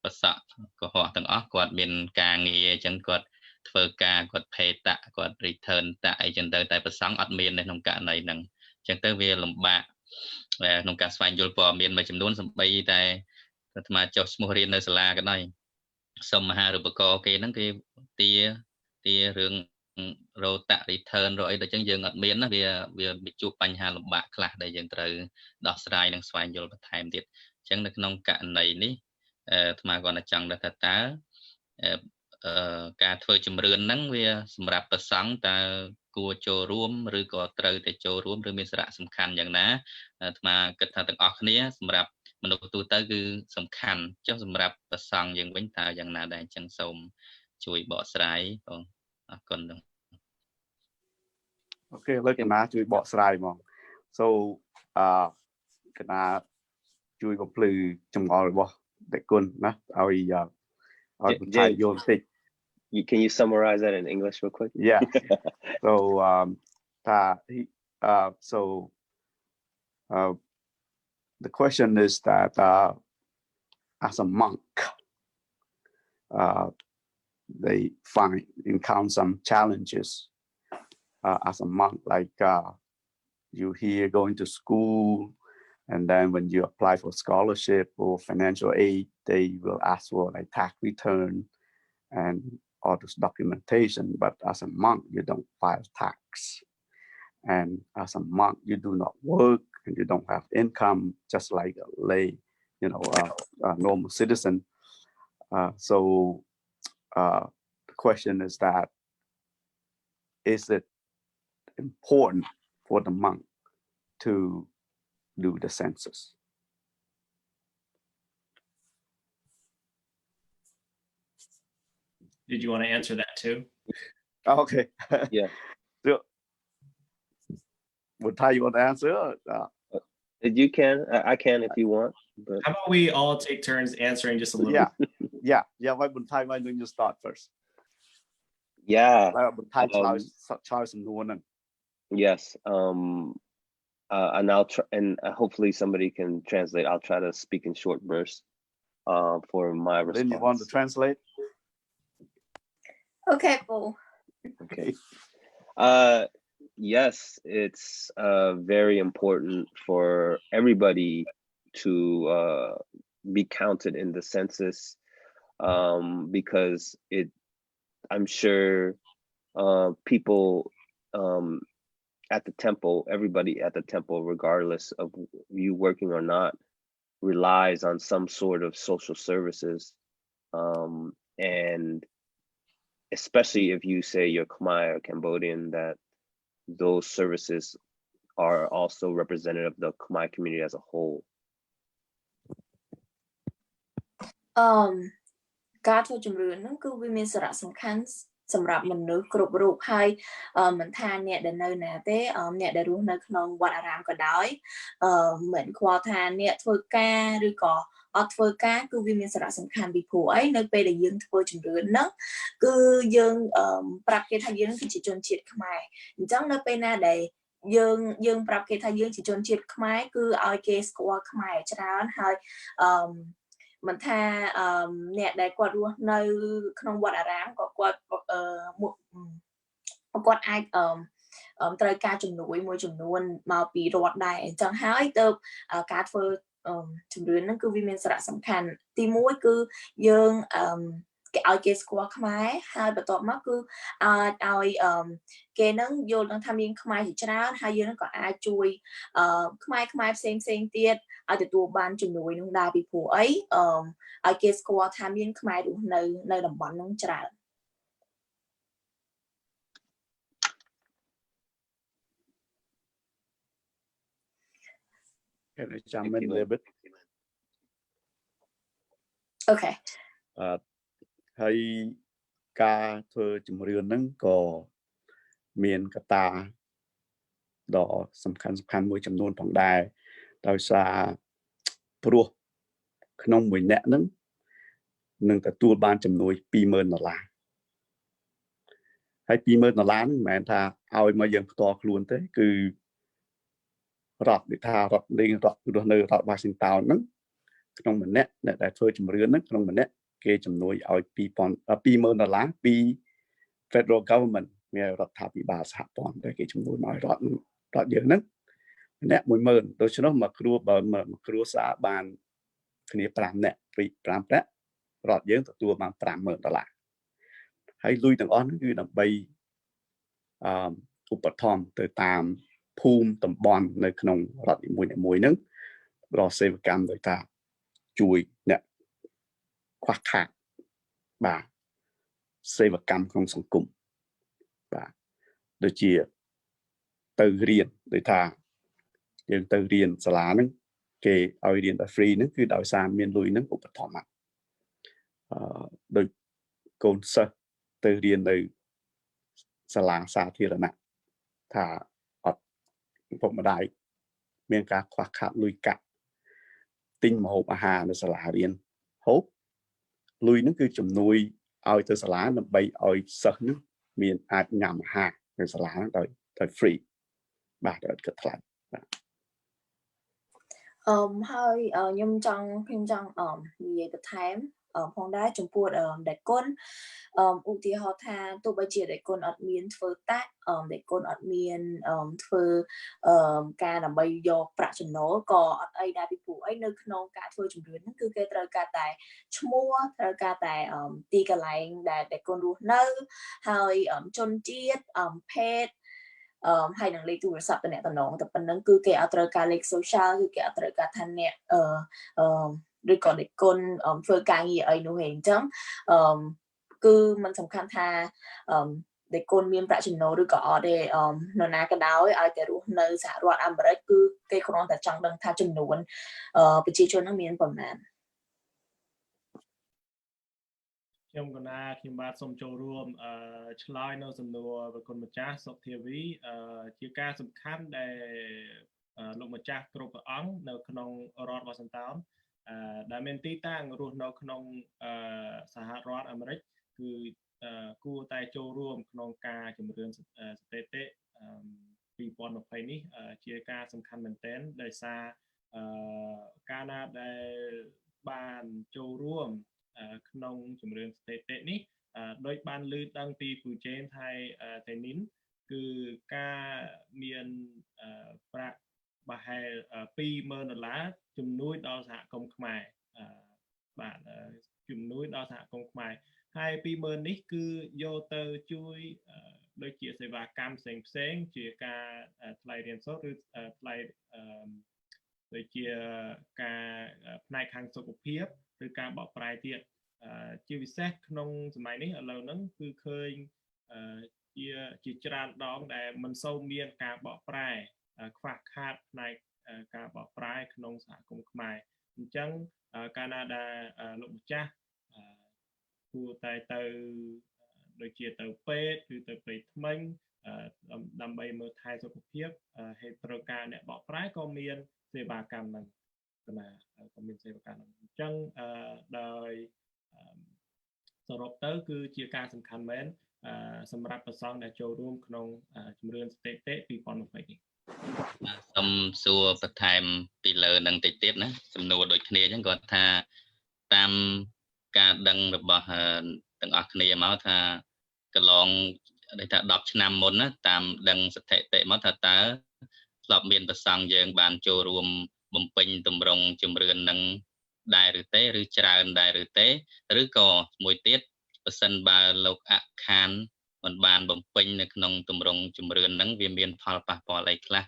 ប្រសក់ក្រហមទាំងអស់គាត់មានការងារអញ្ចឹងគាត់ធ្វើការគាត់ pay តាក់គាត់ return តាក់អីចឹងទៅតែប្រសង់អត់មាននៅក្នុងករណីហ្នឹងអញ្ចឹងទៅវាលំបាកក្នុងការស្វែងយល់ព័ត៌មានមួយចំនួនសំបីតែអាត្មាចុះឈ្មោះរៀននៅសាលាក៏ដោយសុំមហារូបករណ៍គេហ្នឹងគេទារឿងរោតាក់ return រកអីដូចចឹងយើងអត់មានណាវាជួបបញ្ហាលំបាកខ្លះដែលយើងត្រូវដោះស្រាយនិងស្វែងយល់បន្ថែមទៀតអញ្ចឹងនៅក្នុងករណីនេះអាត្មាគាត់តែចង់ថាតើការធ្វើជំរឿនហ្នឹងវាសម្រាប់ប្រសង់តើគួរចូលរួមឬក៏ត្រូវតែចូលរួមឬមានសារៈសំខាន់យ៉ាងណាអាត្មាគិតថាទាំងអស់គ្នាសម្រាប់មនុស្សទូទៅគឺសំខាន់ចុះសម្រាប់ប្រសង់យើងវិញតើយ៉ាងណាដែរអញ្ចឹងសូមជួយបកស្រាយបងអរគុណដល់អូខេឥឡូវកណាជួយបកស្រាយហ្មង so កណាជួយបំភ្លឺចម្ងល់របស់តែគុណណាឲ្យបន្ថែមយល់បន្តិច Can you summarize that in English real quick? Yeah. So the question is that as a monk, they encounter some challenges as a monk, like you hear going to school, and then when you apply for scholarship or financial aid, they will ask for like tax return and all this documentation. But as a monk, you don't file tax, and as a monk, you do not work and you don't have income, just like a lay, a normal citizen. So the question is that, is it important for the monk to do the census? Did you want to answer that too? Okay. Yeah. So, what time you want to answer? You can. I can if you want. But how about we all take turns answering just a little? Yeah. Why would time I you start first? Yeah. Yes. And I'll try, and hopefully somebody can translate. I'll try to speak in short bursts for my response. Then you want to translate? Okay, Paul. Okay. Yes, it's very important for everybody to be counted in the census, because I'm sure people at the temple, everybody at the temple, regardless of you working or not, relies on some sort of social services, and especially if you say you're Khmer or Cambodian, that those services are also representative of the Khmer community as a whole. ការធ្វើជំរឿនហ្នឹងគឺវាមានសារៈសំខាន់សម្រាប់មនុស្សគ្រប់រូបហើយមិនថាអ្នកដែលនៅណាទេអ្នកដែលរស់នៅក្នុងវត្តអារាមក៏ដោយមិនខ្វល់ថាអ្នកធ្វើការឬក៏ អត់ធ្វើការគឺវាមានសារៈសំខាន់ពីព្រោះអីនៅពេលដែលយើងធ្វើជំរឿនហ្នឹងគឺយើងប្រាប់គេថាយើងគឺជាជនជាតិខ្មែរអញ្ចឹងនៅពេលណាដែលយើងប្រាប់គេថាយើងជាជនជាតិខ្មែរគឺឲ្យគេស្គាល់ខ្មែរច្រើនហើយមិនថាអ្នកដែលគាត់រស់នៅក្នុងវត្តអារាមក៏គាត់អាចត្រូវការជំនួយមួយចំនួនមកពីរដ្ឋដែរអញ្ចឹងហើយទៅការធ្វើជំរឿនហ្នឹងគឺវាមានសារៈសំខាន់ទី1គឺយើងគេឲ្យគេស្គាល់ខ្មែរហើយបន្ទាប់មកគឺឲ្យគេនឹងយល់ដឹងថាមានខ្មែរជាច្រើនហើយយើងក៏អាចជួយខ្មែរផ្សេងទៀតឲ្យទទួលបានជំនួយនោះដែរពីព្រោះអីឲ្យគេស្គាល់ថាមានខ្មែររស់នៅតំបន់នោះច្រើន Can I jump in a little bit? Okay. ហើយការធ្វើជំរឿនហ្នឹងក៏មានកត្តាដ៏សំខាន់មួយចំនួនផងដែរដោយសារព្រោះក្នុងមួយអ្នកហ្នឹងនឹងទទួលបានជំនួយ$20000ហើយ$20000ហ្នឹងមិនមែនថាឲ្យមកយើងផ្ទាល់ខ្លួនទេគឺរដ្ឋវិថារដ្ឋលេងរដ្ឋរស់នៅរដ្ឋ Washington ហ្នឹងក្នុងម្នាក់អ្នកដែលធ្វើជំរឿនហ្នឹងក្នុងម្នាក់គេជំនួយឲ្យ$20000ពី Federal Government មានរដ្ឋាភិបាលសហព័ន្ធតែគេជំនួយមករដ្ឋយើងហ្នឹងម្នាក់10000ដូច្នោះមកគ្រួបើមកគ្រួសារបានគ្នា5នាក់ពី5នាក់រដ្ឋយើងទទួលបាន$50000ហើយលុយទាំងអស់ហ្នឹងគឺដើម្បីឧបត្ថម្ភទៅតាមភូមិតំបន់នៅក្នុងរដ្ឋនីមួយៗហ្នឹងរកសេវាកម្មដោយថាជួយអ្នកខ្វះខាតបាទសេវាកម្មក្នុងសង្គមបាទដូចជាទៅរៀនដូចថាយើងទៅរៀនសាលាហ្នឹងគេឲ្យរៀនតែ free ហ្នឹងគឺដោយសារមានលុយហ្នឹងឧបត្ថម្ភដូចកូនសិស្សទៅរៀននៅសាលាសាធារណៈថាអត់ពុកម្ដាយមានការខ្វះខាតលុយកាក់ទិញម្ហូបអាហារនៅសាលារៀនហូបលុយហ្នឹងគឺជំនួយឲ្យទៅសាលាដើម្បីឲ្យសិស្សហ្នឹងមានអាចញ៉ាំអាហារនៅសាលាហ្នឹងដោយ free បាទអត់គិតថ្លៃបាទហើយខ្ញុំចង់និយាយបន្ថែមផងដែរចំពោះដែលគុណឧទាហរណ៍ថាទោះបីជាដែលគុណអត់មានធ្វើតាក់ដែលគុណអត់មានធ្វើការដើម្បីយកប្រាក់ចំណូលក៏អត់អីដែរពីព្រោះអីនៅក្នុងការធ្វើជំរឿនហ្នឹងគឺគេត្រូវការតែឈ្មោះត្រូវការតែទីកន្លែងដែលគុណរស់នៅហើយជនជាតិភេទហើយនឹងលេខទូរស័ព្ទតំណតែប៉ុណ្្នឹងគឺគេអត់ត្រូវការលេខ social គឺគេអត់ត្រូវការថាអ្នកឬក៏លេខគុណធ្វើការងារអីនោះឯងអញ្ចឹងគឺมันសំខាន់ថាដែលគុណមានប្រាក់ចំណូលឬក៏អត់ទេនរណាក៏ដោយឲ្យតែរស់នៅសហរដ្ឋអាមេរិកគឺគេគ្រាន់តែចង់ដឹងថាចំនួនប្រជាជននឹងមានប៉ុន្មានខ្ញុំកណាខ្ញុំបាទសូមចូលរួមឆ្លើយនៅសំណួរប្រគុណម្ចាស់សុកធាវីជាការសំខាន់ដែលលោកម្ចាស់គ្រប់ព្រះអង្គនៅក្នុងរដ្ឋ Washington ដែលមានទីតាំងរស់នៅក្នុងសហរដ្ឋអាមេរិកគឺគួរតែចូលរួមក្នុងការជំរឿនស្ថិតិ2020នេះជាការសំខាន់មែនទែនដោយសារកាលណាដែលបានចូលរួមក្នុងជំរឿនស្ថិតិនេះដោយបានលើកដឹងពីពូជេនថៃតែនីនគឺការមានប្រាក់ប្រហែល$20000ជំនួយដល់សហគមន៍ខ្មែរបាទជំនួយដល់សហគមន៍ខ្មែរហើយ20000នេះគឺយកទៅជួយដូចជាសេវាកម្មផ្សេងជាការថ្លៃរៀនសូត្រឬថ្លៃដូចជាការផ្នែកខាងសុខភាពឬការបកប្រែទៀតជាពិសេសក្នុងសម័យនេះឥឡូវហ្នឹងគឺឃើញជាច្រើនដងដែលមិនសូវមានការបកប្រែខ្វះខាតផ្នែកការបកប្រែក្នុងសហគមន៍ខ្មែរអញ្ចឹងកាលណាដែលលោកម្ចាស់គួរតែទៅដូចជាទៅពេទ្យឬទៅពេទ្យថ្មីដើម្បីមើលថែសុខភាពហើយត្រូវការអ្នកបកប្រែក៏មានសេវាកម្មហ្នឹង គណៈក៏មានសេវាកម្មអញ្ចឹងដោយសរុបទៅគឺជាការសំខាន់មែនសម្រាប់ប្រសងដែលចូលរួមក្នុងជំរឿនស្ថិតិ2020នេះ សូមសួរបន្ថែមពីលើនឹងតិចទៀតណាសំណួរដូចគ្នាអញ្ចឹងគាត់ថាតាមការដឹងរបស់ទាំងអស់គ្នាមកថាកន្លងដូចថា10ឆ្នាំមុនណាតាមដឹងស្ថិតិមកថាតើធ្លាប់មានប្រសង់យើងបានចូលរួមបំពេញទម្រង់ជំរឿននឹងដែរឬទេឬច្រើនដែរឬទេឬក៏មួយទៀតបើសិនបើលោកអខានមិនបានបំពេញនៅក្នុងទម្រង់ជំរឿននឹងវាមានផលប៉ះពាល់អីខ្លះ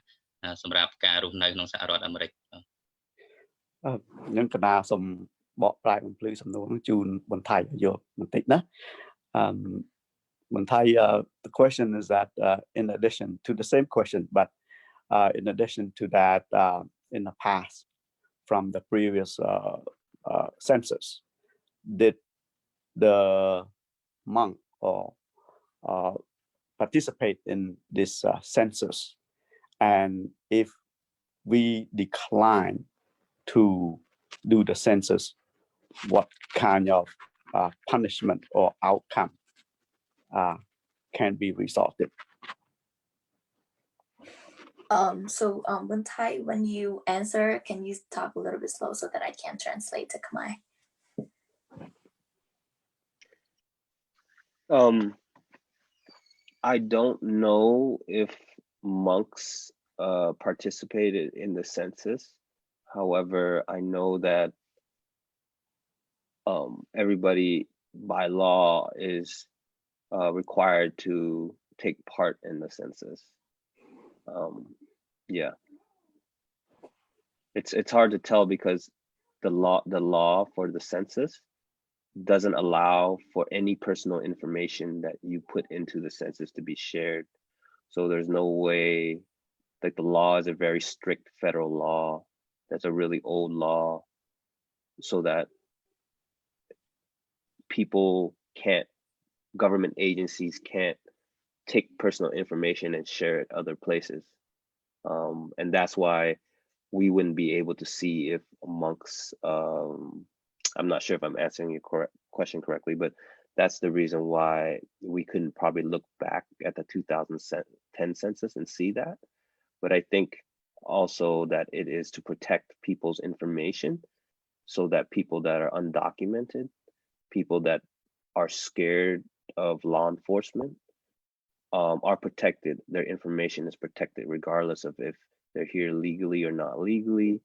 សម្រាប់ការរស់នៅក្នុងសហរដ្ឋអាមេរិកខ្ញុំកណាសូមបកប្រែបំភ្លឺសំណួរនឹងជូនបន្ថែមយកបន្តិចណាបន្ថែម the question is that in addition to the same question but in addition to that in the past from the previous census did the monk or participate in this census and if we decline to do the census what kind of punishment or outcome can be resulted Buntai, when you answer, can you talk a little bit slow so that I can translate to Khmer? I don't know if monks participated in the census. However, I know that everybody by law is required to take part in the census. Yeah, it's hard to tell because the law for the census doesn't allow for any personal information that you put into the census to be shared. So there's no way, like the law is a very strict federal law. That's a really old law, so that government agencies can't take personal information and share it other places. And that's why we wouldn't be able to see if monks, I'm not sure if I'm answering your question correctly, but that's the reason why we couldn't probably look back at the 2010 census and see that. But I think also that it is to protect people's information so that people that are undocumented, people that are scared of law enforcement, are protected. Their information is protected regardless of if they're here legally or not legally,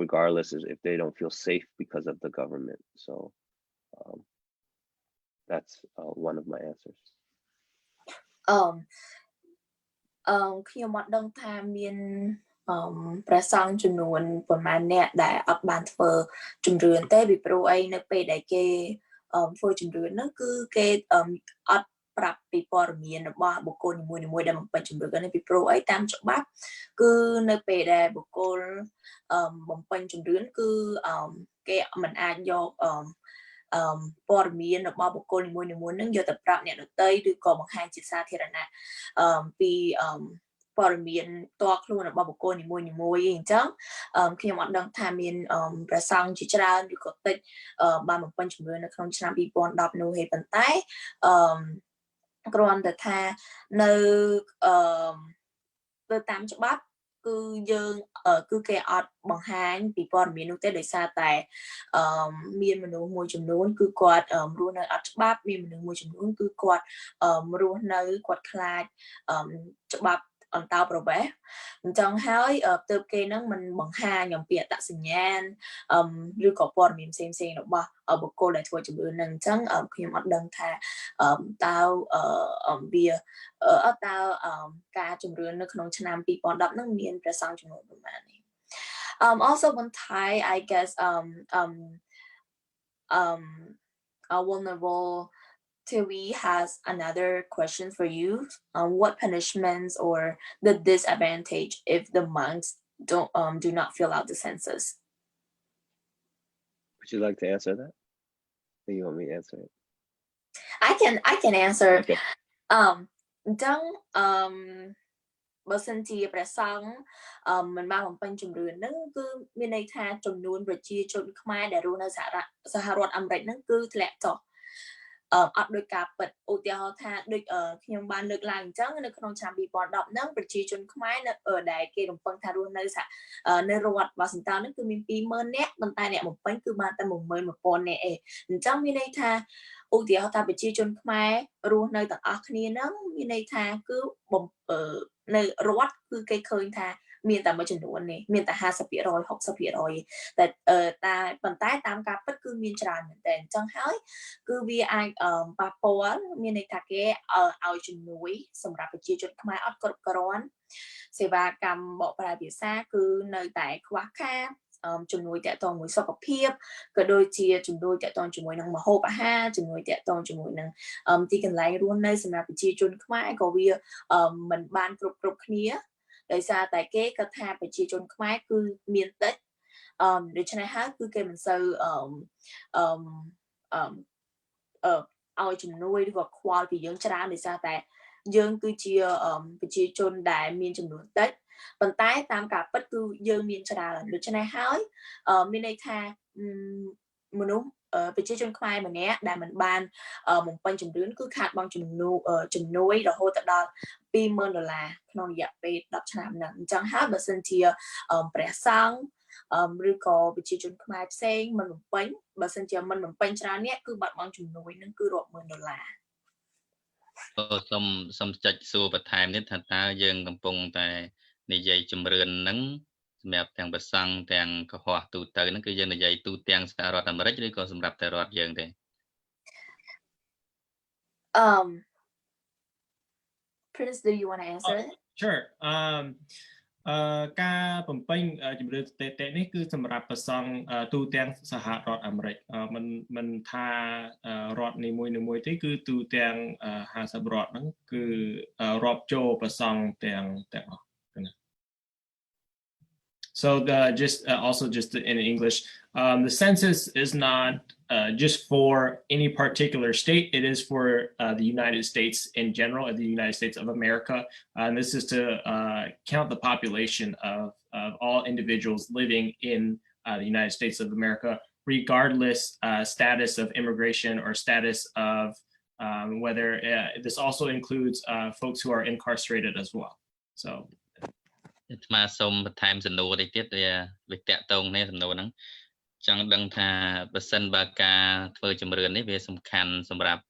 regardless of if they don't feel safe because of the government. So that's one of my answers. ខ្ញុំអត់ដឹងថាមានព្រះសង្ឃចំនួនប្រមាណអ្នកដែលអត់បានធ្វើជំរឿនទេពីព្រោះអីនៅពេលដែលគេធ្វើជំរឿនហ្នឹងគឺគេអត់ប្រាប់ពីព័ត៌មានរបស់បុគ្គលនីមួយៗដែលបំពេញជំរឿននេះពីព្រោះអីតាមច្បាប់គឺនៅពេលដែលបុគ្គលបំពេញជំរឿនគឺគេមិនអាចយកព័ត៌មានរបស់បុគ្គលនីមួយៗហ្នឹងយកទៅប្រាប់អ្នកដទៃឬក៏បង្ហាញជាសាធារណៈពីព័ត៌មានផ្ទាល់ខ្លួនរបស់បុគ្គលនីមួយៗអីអញ្ចឹងខ្ញុំអត់ដឹងថាមានព្រះសង្ឃជាច្រើនឬក៏តិចបានបំពេញជំរឿននៅក្នុងឆ្នាំ2010នោះទេប៉ុន្តែគ្រាន់តែថានៅទៅតាមច្បាប់គឺយើងគឺគេអត់បង្ហាញពីព័ត៌មាននោះទេដោយសារតែមានមនុស្សមួយចំនួនគឺគាត់រស់នៅអត់ច្បាប់មានមនុស្សមួយចំនួនគឺគាត់រស់នៅគាត់ខ្លាចច្បាប់អន្តោប្រវេសន៍អញ្ចឹងហើយទើបគេនឹងមិនបង្ហាញអំពីអត្តសញ្ញាណឬក៏ព័ត៌មានផ្សេងៗរបស់បុគ្គលដែលធ្វើជំរឿននឹងអញ្ចឹងខ្ញុំអត់ដឹងថាតើវាតើការជំរឿននៅក្នុងឆ្នាំ2010នឹងមានព្រះសង្ឃចំនួនប្រមាណនេះ also one Thai I guess vulnerable Tewi has another question for you. What punishments or the disadvantage if the monks do not fill out the census? Would you like to answer that? Or you want me to answer it? I can answer. Okay. បើសិនជាព្រះសង្ឃមិនបានបំពេញជំរឿនហ្នឹងគឺមានន័យថាចំនួនប្រជាជនខ្មែរដែលរស់នៅសហរដ្ឋអាមេរិកហ្នឹងគឺធ្លាក់ចុះអត់ដោយការពិតឧទាហរណ៍ថាដូចខ្ញុំបានលើកឡើងអញ្ចឹងនៅក្នុងឆ្នាំ2010ហ្នឹងប្រជាជនខ្មែរនៅដែលគេរំពឹងថារស់នៅនៅរដ្ឋវ៉ាស៊ីនតោនហ្នឹងគឺមាន20,000 នាក់ប៉ុន្តែអ្នកបំពេញគឺបានតែ 11,000 នាក់ឯងអញ្ចឹងមានន័យថាឧទាហរណ៍ថាប្រជាជនខ្មែររស់នៅទាំងអស់គ្នាហ្នឹងមានន័យថាគឺនៅរដ្ឋគឺគេឃើញថាមានតែមួយចំនួននេះមានតែ 50% 60% តែប៉ុន្តែតាមការពិតគឺមានច្រើនមែនតើអញ្ចឹងហើយគឺវាអាចប៉ះពាល់មានន័យថាគេឲ្យជំនួយសម្រាប់ប្រជាជនខ្មែរអត់គ្រប់គ្រាន់សេវាកម្មបកប្រែភាសាគឺនៅតែខ្វះខាតជំនួយតាក់ទងមួយសុខភាពក៏ដូចជាជំនួយតាក់ទងជាមួយនឹងម្ហូបអាហារជំនួយតាក់ទងជាមួយនឹងទីកន្លែងរស់នៅសម្រាប់ប្រជាជនខ្មែរក៏វាមិនបានគ្រប់គ្នាដោយសារតែគេគាត់ថាប្រជាជនខ្មែរគឺមានតិចដូច្នេះហើយគឺគេមិនសូវឲ្យជំនួយឬក៏ខ្វល់ពីយើងច្រើនដោយសារតែយើងគឺជាប្រជាជនដែលមានចំនួនតិចប៉ុន្តែតាមការពិតគឺយើងមានច្រើនដូច្នេះហើយមានន័យថាមនុស្សប្រជាជនខ្មែរម្នាក់ដែលមិនបានបំពេញជំរឿនគឺខាតបង់ជំនួយរហូតដល់$20,000ក្នុងរយៈពេល10ឆ្នាំហ្នឹងអញ្ចឹងហើយបើសិនជាព្រះសង្ឃឬក៏ប្រជាជនខ្មែរផ្សេងមិនបំពេញបើសិនជាមិនបំពេញច្រើនអ្នកគឺបាត់បង់ជំនួយនឹងគឺរាប់ម៉ឺន$សូមចុចសួរបន្ថែមនេះថាតើយើងកំពុងតែនិយាយជំរឿនហ្នឹងសម្រាប់ទាំងប្រសង់ទាំងកុហកទូទៅហ្នឹងគឺយើងនិយាយទូទាំងសហរដ្ឋអាមេរិកឬក៏សម្រាប់តែរដ្ឋយើងទេPrince, do you want to answer? Sure. ការបំពេញជំរឿនស្ថិតិនេះគឺសម្រាប់ប្រសង់ទូទាំងសហរដ្ឋអាមេរិកមិនថារដ្ឋនីមួយទេគឺទូទាំង50រដ្ឋហ្នឹងគឺរាប់ចូលប្រសង់ទាំងអស់ So just in English, the census is not just for any particular state. It is for the United States in general, the United States of America. And this is to count the population of all individuals living in the United States of America, regardless status of immigration or status of whether this also includes folks who are incarcerated as well. So. ស្មាសូមបន្ថែមសំណួរនេះទៀតវាតាក់ទងនេះសំណួរហ្នឹងចង់ដឹងថាបើសិនបើការធ្វើជំរឿននេះវាសំខាន់សម្រាប់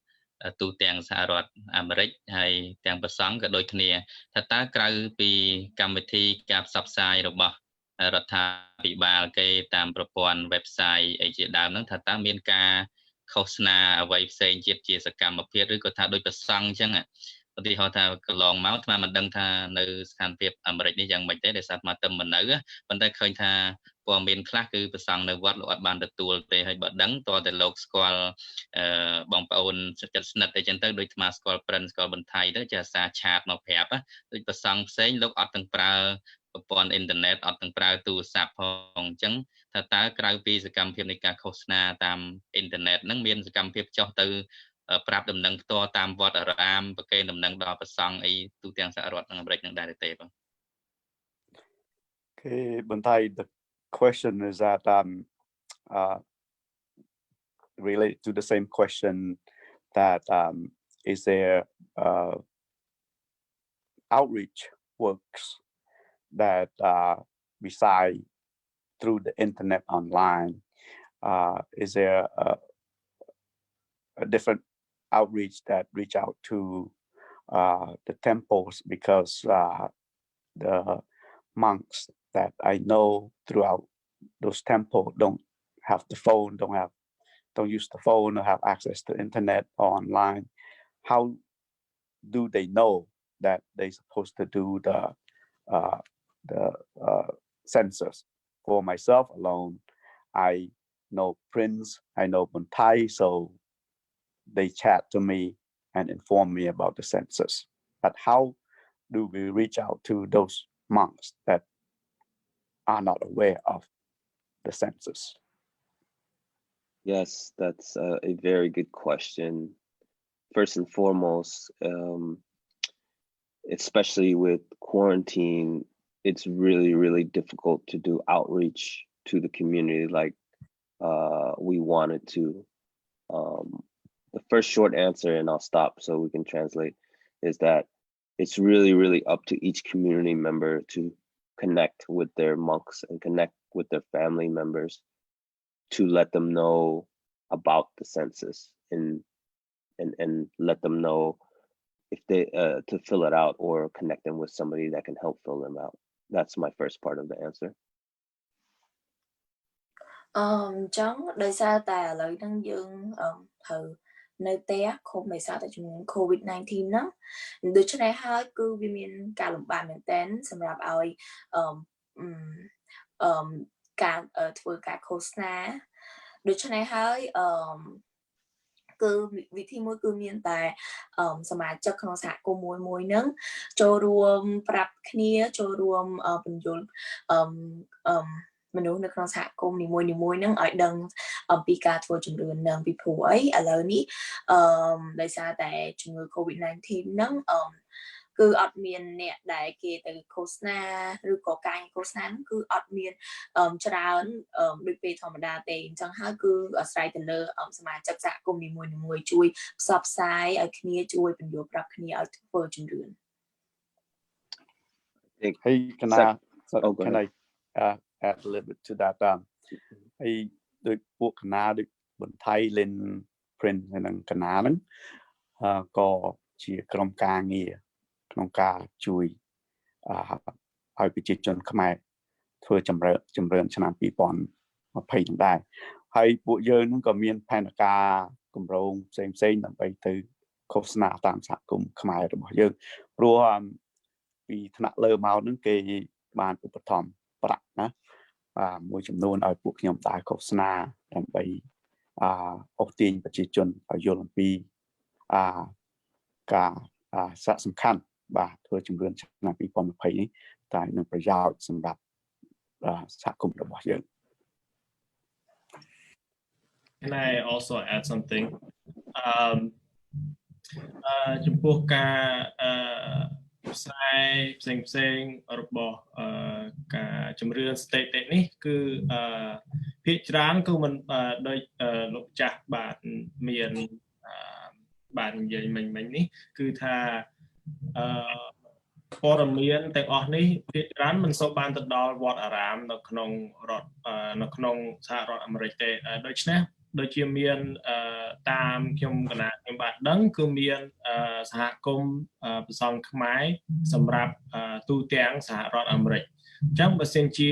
ទូទាំងសហរដ្ឋអាមេរិកហើយទាំងប្រសង់ក៏ដូចគ្នាថាតើក្រៅពីកម្មវិធីការផ្សព្វផ្សាយរបស់រដ្ឋាភិបាលគេតាមប្រព័ន្ធ website អីជាដើមហ្នឹងថាតើមានការឃោសនាអ្វីផ្សេងទៀតជាសកម្មភាពឬក៏ថាដូចប្រសង់អញ្ចឹងឧទាហរណ៍ថាកន្លងមកអាមិនដឹងថានៅស្ថានភាពអាមេរិកនេះយ៉ាងម៉េចទេដោយសារអាតែមិននៅប៉ុន្តែឃើញថាព័ត៌មានខ្លះគឺប្រសង់នៅវត្តលោកអត់បានទទួលទេហើយបើដឹងតើតែលោកស្គាល់បងប្អូនចិត្តស្និទ្ធអីចឹងទៅដូចអាស្គាល់ប្រិនស្គាល់បន្ថៃទៅជាអាសាឆាតមកប្រាប់ដូចប្រសង់ផ្សេងលោកអត់ទាំងប្រើប្រព័ន្ធអ៊ីនធឺណិតអត់ទាំងប្រើទូរស័ព្ទផងអញ្ចឹងថាតើក្រៅពីសកម្មភាពនៃការឃោសនាតាមអ៊ីនធឺណិតហ្នឹងមានសកម្មភាពចុះទៅប្រាប់ដំណឹងផ្ទាល់តាមវត្តអារាមប្រកេនដំណឹងដល់ប្រសង់អីទូទាំងសហរដ្ឋអាមេរិកនឹងដែរទេបង Okay, Bantai, the question is that related to the same question that is there outreach works that beside through the internet online is there a different outreach that reach out to the temples because the monks that I know throughout those temples don't have the phone, don't use the phone or have access to internet or online. How do they know that they're supposed to do the census? For myself alone, I know Prince, I know Buntai, so they chat to me and inform me about the census. But how do we reach out to those monks that are not aware of the census? Yes, that's a very good question. First and foremost, especially with quarantine, it's really, really difficult to do outreach to the community like we wanted to. The first short answer, and I'll stop so we can translate, is that it's really, really up to each community member to connect with their monks and connect with their family members to let them know about the census and let them know if they to fill it out or connect them with somebody that can help fill them out. That's my first part of the answer. ចឹងដោយសារតែឥឡូវហ្នឹងយើងត្រូវនៅផ្ទះឃុំដោយសារតែជំងឺ COVID-19 ហ្នឹងដូច្នេះហើយគឺវាមានការលំបាកមែនទែនសម្រាប់ឲ្យការធ្វើការឃោសនាដូច្នេះហើយគឺវិធីមួយគឺមានតែសមាជិកក្នុងសហគមន៍មួយហ្នឹងចូលរួមប្រាប់គ្នាចូលរួមពន្យល់មនុស្សនៅក្នុងសហគមន៍នីមួយៗហ្នឹងឲ្យដឹងអំពីការធ្វើជំរឿននឹងពីព្រោះអីឥឡូវនេះដោយសារតែជំងឺ COVID-19 ហ្នឹងគឺអត់មានអ្នកដែលគេទៅឃោសនាឬក៏ការឃោសនាហ្នឹងគឺអត់មានច្រើនដូចពេលធម្មតាទេអញ្ចឹងហើយគឺអាស្រ័យទៅលើសមាជិកសហគមន៍នីមួយៗជួយផ្សព្វផ្សាយឲ្យគ្នាជួយពន្យល់ប្រាប់គ្នាឲ្យធ្វើជំរឿន Hey, can I add a little bit to that? Hey, ដូចពួកកណាដូចបន្ថៃលេន print និងកណាហ្នឹងក៏ជាក្រុមការងារក្នុងការជួយឲ្យប្រជាជនខ្មែរធ្វើចម្រើនឆ្នាំ 2020 ដែរហើយពួកយើងហ្នឹងក៏មានផែនការគម្រោងផ្សេងៗដើម្បីទៅឃោសនាតាមសហគមន៍ខ្មែររបស់យើងព្រោះពីថ្នាក់លើមកហ្នឹងគេបានឧបត្ថម្ភប្រាក់ណាមួយចំនួនឲ្យពួកខ្ញុំដើរឃោសនាដើម្បីអូសទាញប្រជាជនឲ្យយល់អំពីការសារៈសំខាន់បាទធ្វើជំរឿនឆ្នាំ 2020 នេះតែនឹងប្រយោជន៍សម្រាប់សហគមន៍របស់យើង Can I also add something? ចំពោះការផ្សាយផ្សេងរបស់ការជំរឿនស្ថិតិនេះគឺភាគច្រើនគឺមិនដោយលោកចាស់បាទមានបាននិយាយមិញនេះគឺថាព័ត៌មានទាំងអស់នេះភាគច្រើនមិនសូវបានទៅដល់វត្តអារាមនៅក្នុងរដ្ឋនៅក្នុងសហរដ្ឋអាមេរិកទេដូច្នេះដូចជាមានតាមខ្ញុំកណាខ្ញុំបាទដឹងគឺមានសហគមន៍ប្រសង់ខ្មែរសម្រាប់ទូទាំងសហរដ្ឋអាមេរិកអញ្ចឹងបើសិនជា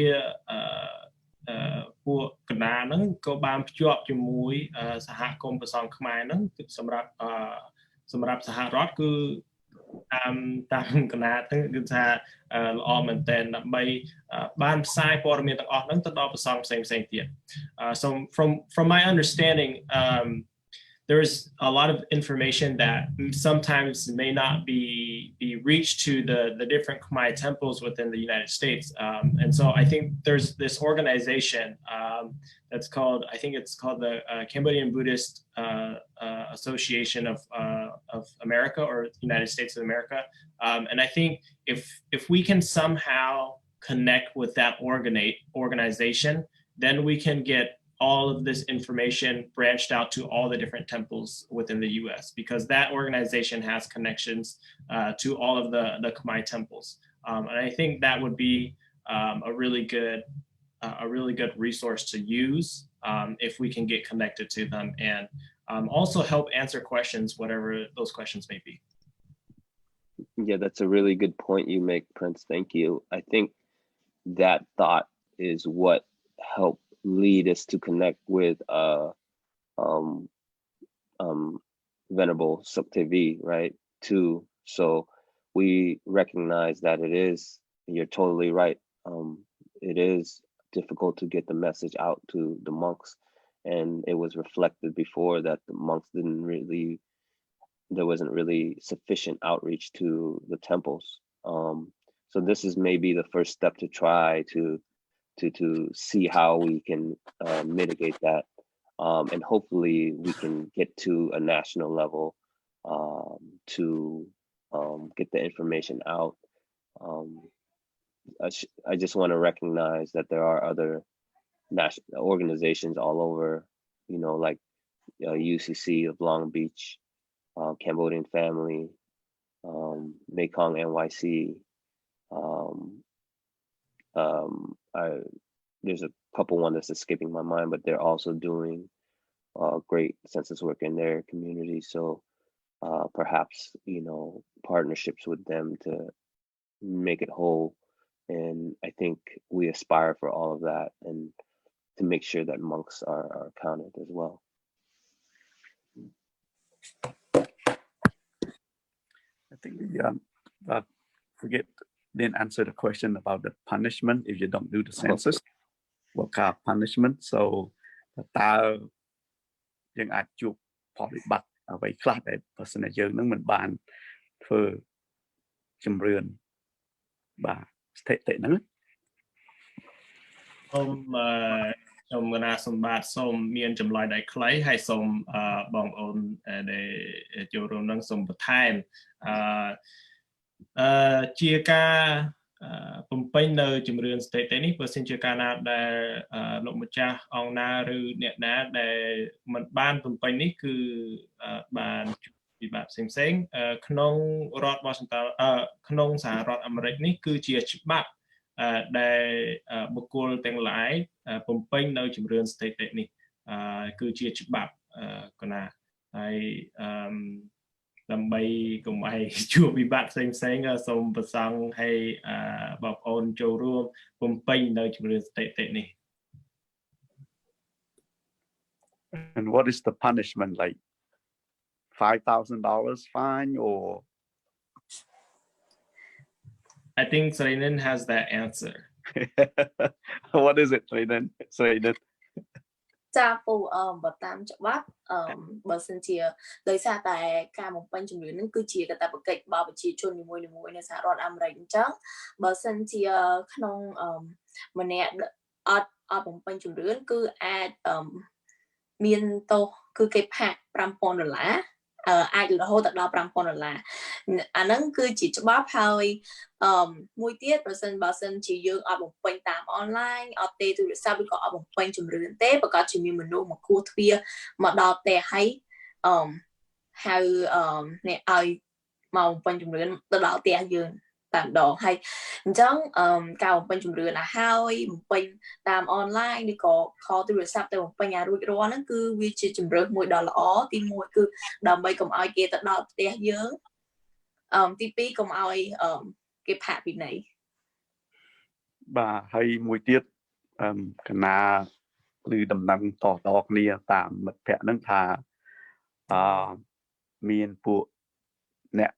ពួកកណាហ្នឹងក៏បានភ្ជាប់ជាមួយសហគមន៍ប្រសង់ខ្មែរហ្នឹងសម្រាប់សហរដ្ឋគឺតាមកណាហ្នឹងគឺថាល្អមែនតើដើម្បីបានផ្សាយព័ត៌មានទាំងអស់ហ្នឹងទៅដល់ប្រសង់ផ្សេងៗទៀត so from my understanding there's a lot of information that sometimes may not be reached to the different Khmer temples within the United States. And so I think there's this organization that's called, I think it's called the Cambodian Buddhist Association of America or United States of America. And I think if we can somehow connect with that organization, then we can get all of this information branched out to all the different temples within the US because that organization has connections to all of the Khmer temples. And I think that would be a really good resource to use if we can get connected to them and also help answer questions, whatever those questions may be. Yeah, that's a really good point you make, Prince. Thank you. I think that thought is what helped lead us to connect with Venerable Sukdevi, right? Too. So we recognize that you're totally right. It is difficult to get the message out to the monks, and it was reflected before that the monks there wasn't really sufficient outreach to the temples. So this is maybe the first step to try to see how we can mitigate that. And hopefully we can get to a national level to get the information out. I just want to recognize that there are other national organizations all over, like UCC of Long Beach, Cambodian Family, Mekong NYC. There's a couple one that's escaping my mind, but they're also doing great census work in their community. So perhaps, partnerships with them to make it whole. And I think we aspire for all of that and to make sure that monks are counted as well. I think forget didn't answer the question about the punishment if you don't do the census. What kind of punishment? So តើយើងអាចជួបផលវិបត្តិអ្វីខ្លះដែលបើសិនជាយើងនឹងមិនបានធ្វើជំរឿនបាទស្ថិតិហ្នឹង ខ្ញុំកណាសម្បត្តិសូមមានចម្លើយដែលខ្លីហើយសូមបងប្អូនដែលចូលរួមនឹងសូមបន្ថែមជាការបំពេញនៅជំរឿនស្ថិតិនេះបើសិនជាការណាដែលលោកម្ចាស់អង្គណាឬអ្នកណាដែលមិនបានបំពេញនេះគឺបានវិបត្តិផ្សេងៗក្នុងរដ្ឋវ៉ាស៊ីនតោនក្នុងសហរដ្ឋអាមេរិកនេះគឺជាច្បាប់ដែលបុគ្គលទាំងឡាយបំពេញនៅជំរឿនស្ថិតិនេះគឺជាច្បាប់កណាហើយដើម្បីកុំឲ្យជួបវិបត្តិផ្សេងៗសូមប្រសងឲ្យបងប្អូនចូលរួមបំពេញនៅជំរឿនស្ថិតិនេះ And what is the punishment, like $5,000 fine or? I think Sreinen has that answer. What is it, Sreinen? ចាពូបើតាមច្បាប់បើសិនជាដោយសារតែការបំពេញជំរឿននឹងគឺជាកាតព្វកិច្ចរបស់ប្រជាជននីមួយៗនៅសហរដ្ឋអាមេរិកអញ្ចឹងបើសិនជាក្នុងម្នាក់អត់បំពេញជំរឿនគឺអាចមានទោសគឺគេផាក$5,000អាចរហូតដល់$5,000អាហ្នឹងគឺជាច្បាប់ហើយមួយទៀតបើសិនជាយើងអត់បំពេញតាមអនឡាញអត់ទេទូរស័ព្ទឬក៏អត់បំពេញជំរឿនទេប្រកាសជាមានមនុស្សមកគោះទ្វារមកដល់ផ្ទះហើយហៅអ្នកឲ្យមកបំពេញជំរឿនទៅដល់ផ្ទះយើងតាមដងហើយអញ្ចឹងការបំពេញជំរឿនហើយបំពេញតាមអនឡាញឬក៏ខលទូរស័ព្ទទៅបំពេញឲ្យរួចរាល់ហ្នឹងគឺវាជាជំរឿនមួយដ៏ល្អទី1គឺដើម្បីកុំឲ្យគេទៅដល់ផ្ទះយើងទី2កុំឲ្យគេផាកពិន័យបាទហើយមួយទៀតកណាឬដំណឹងតគ្នាតាមមិត្តភ័ក្ដិហ្នឹងថាមានពួកអ្នក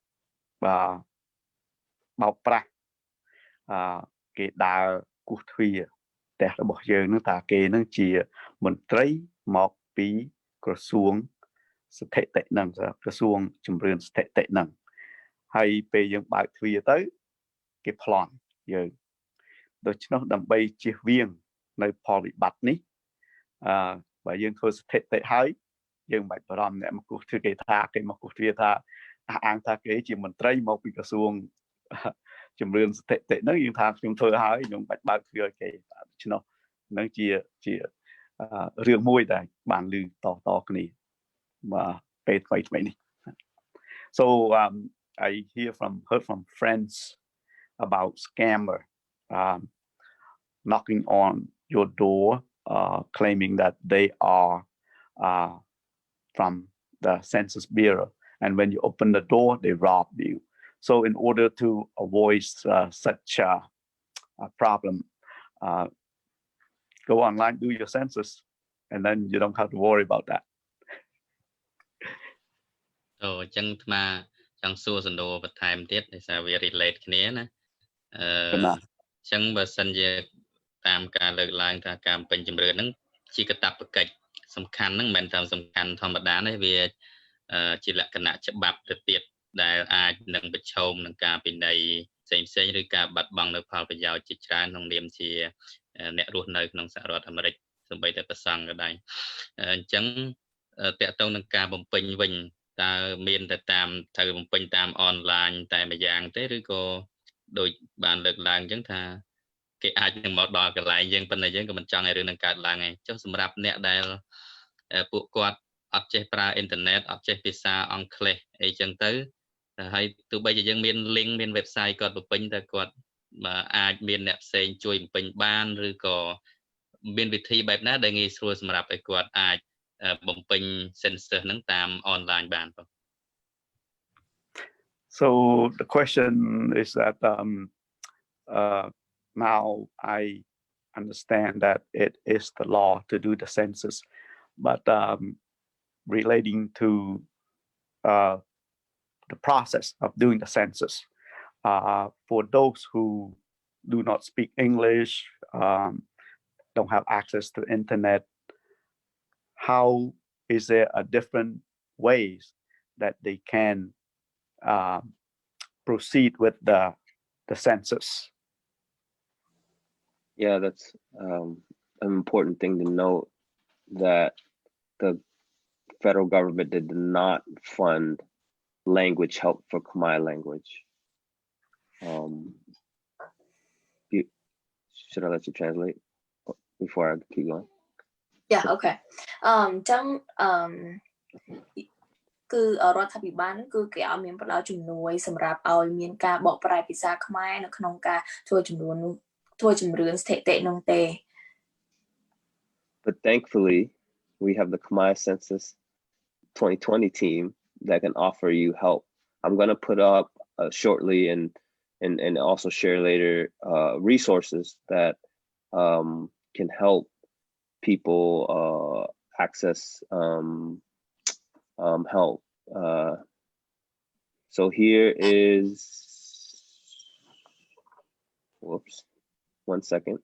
បោកប្រាស់គេដើរគោះទ្វារផ្ទះរបស់យើងហ្នឹងថាគេហ្នឹងជាមន្ត្រីមកពីក្រសួងស្ថិតិហ្នឹងក្រសួងជំរឿនស្ថិតិហ្នឹងហើយពេលយើងបើកទ្វារទៅគេប្លន់យើងដូច្នោះដើម្បីជៀសវាងនៅផលវិបត្តិនេះបើយើងធ្វើស្ថិតិហើយយើងមិនបាច់បារម្ភអ្នកមកគោះទ្វារគេមកគោះទ្វារថាអាងថាគេជាមន្ត្រីមកពីក្រសួងជំរឿនស្ថិតិហ្នឹងយើងថាខ្ញុំធ្វើហើយខ្ញុំបាច់បើកទ្វារគេដូច្នោះនឹងជារឿងមួយដែលបានឮតគ្នាបាទពេលថ្មីនេះ So I heard from friends about scammer knocking on your door claiming that they are from the Census Bureau and when you open the door they rob you. So in order to avoid such a problem, go online, do your census, and then you don't have to worry about that. អញ្ចឹងអាត្មាចង់សួរសំណួរបន្ថែមទៀតដោយសារវា relate គ្នាណាអញ្ចឹងបើសិនជាតាមការលើកឡើងថាការពេញជំរឿនហ្នឹងជាកាតព្វកិច្ចសំខាន់ហ្នឹងមិនមែនតែសំខាន់ធម្មតាទេវាជាលក្ខណៈច្បាប់ទៅទៀតដែលអាចនឹងប្រឈមនឹងការពិន័យផ្សេងៗឬការបាត់បង់នៅផលប្រយោជន៍ជាច្រើនក្នុងនាមជាអ្នករស់នៅក្នុងសហរដ្ឋអាមេរិកសូម្បីតែប្រសង់ក៏ដោយអញ្ចឹងតកតងនឹងការបំពេញវិញ ta miền ta tam thầy bằng pin tam online tại mà giang thế rồi cô đôi bạn lực làng chúng ta cái ai nhưng một đò cái lại dân bên này dân của mình chọn ngày rồi nâng cạt là ngày cho sum rap nè đây bộ quạt object pra internet object visa on click ấy chân tới hay tụi bây giờ dân miền link miền website còn bộ pin ta quạt mà ai miền nẹp sen chui pin ban rồi có miền vị thi bài nát đề nghị rồi sum rap ấy quạt ai bồng pin sensor nâng tam online ban. So the question is that now I understand that it is the law to do the census, but relating to the process of doing the census, for those who do not speak English, don't have access to internet, how is there a different ways that they can proceed with the census? Yeah, that's an important thing to note, that the federal government did not fund language help for Khmer language. Should I let you translate before I keep going? Yeah, okay. ចឹងគឺរដ្ឋាភិបាលគឺគេឲ្យមានផ្ដល់ជំនួយសម្រាប់ឲ្យមានការបកប្រែភាសាខ្មែរនៅក្នុងការធ្វើជំរឿនស្ថិតិនោះទេ But thankfully, we have the Khmer Census 2020 team that can offer you help. I'm going to put up shortly and also share later resources that can help people access help. So here is, whoops, 1 second.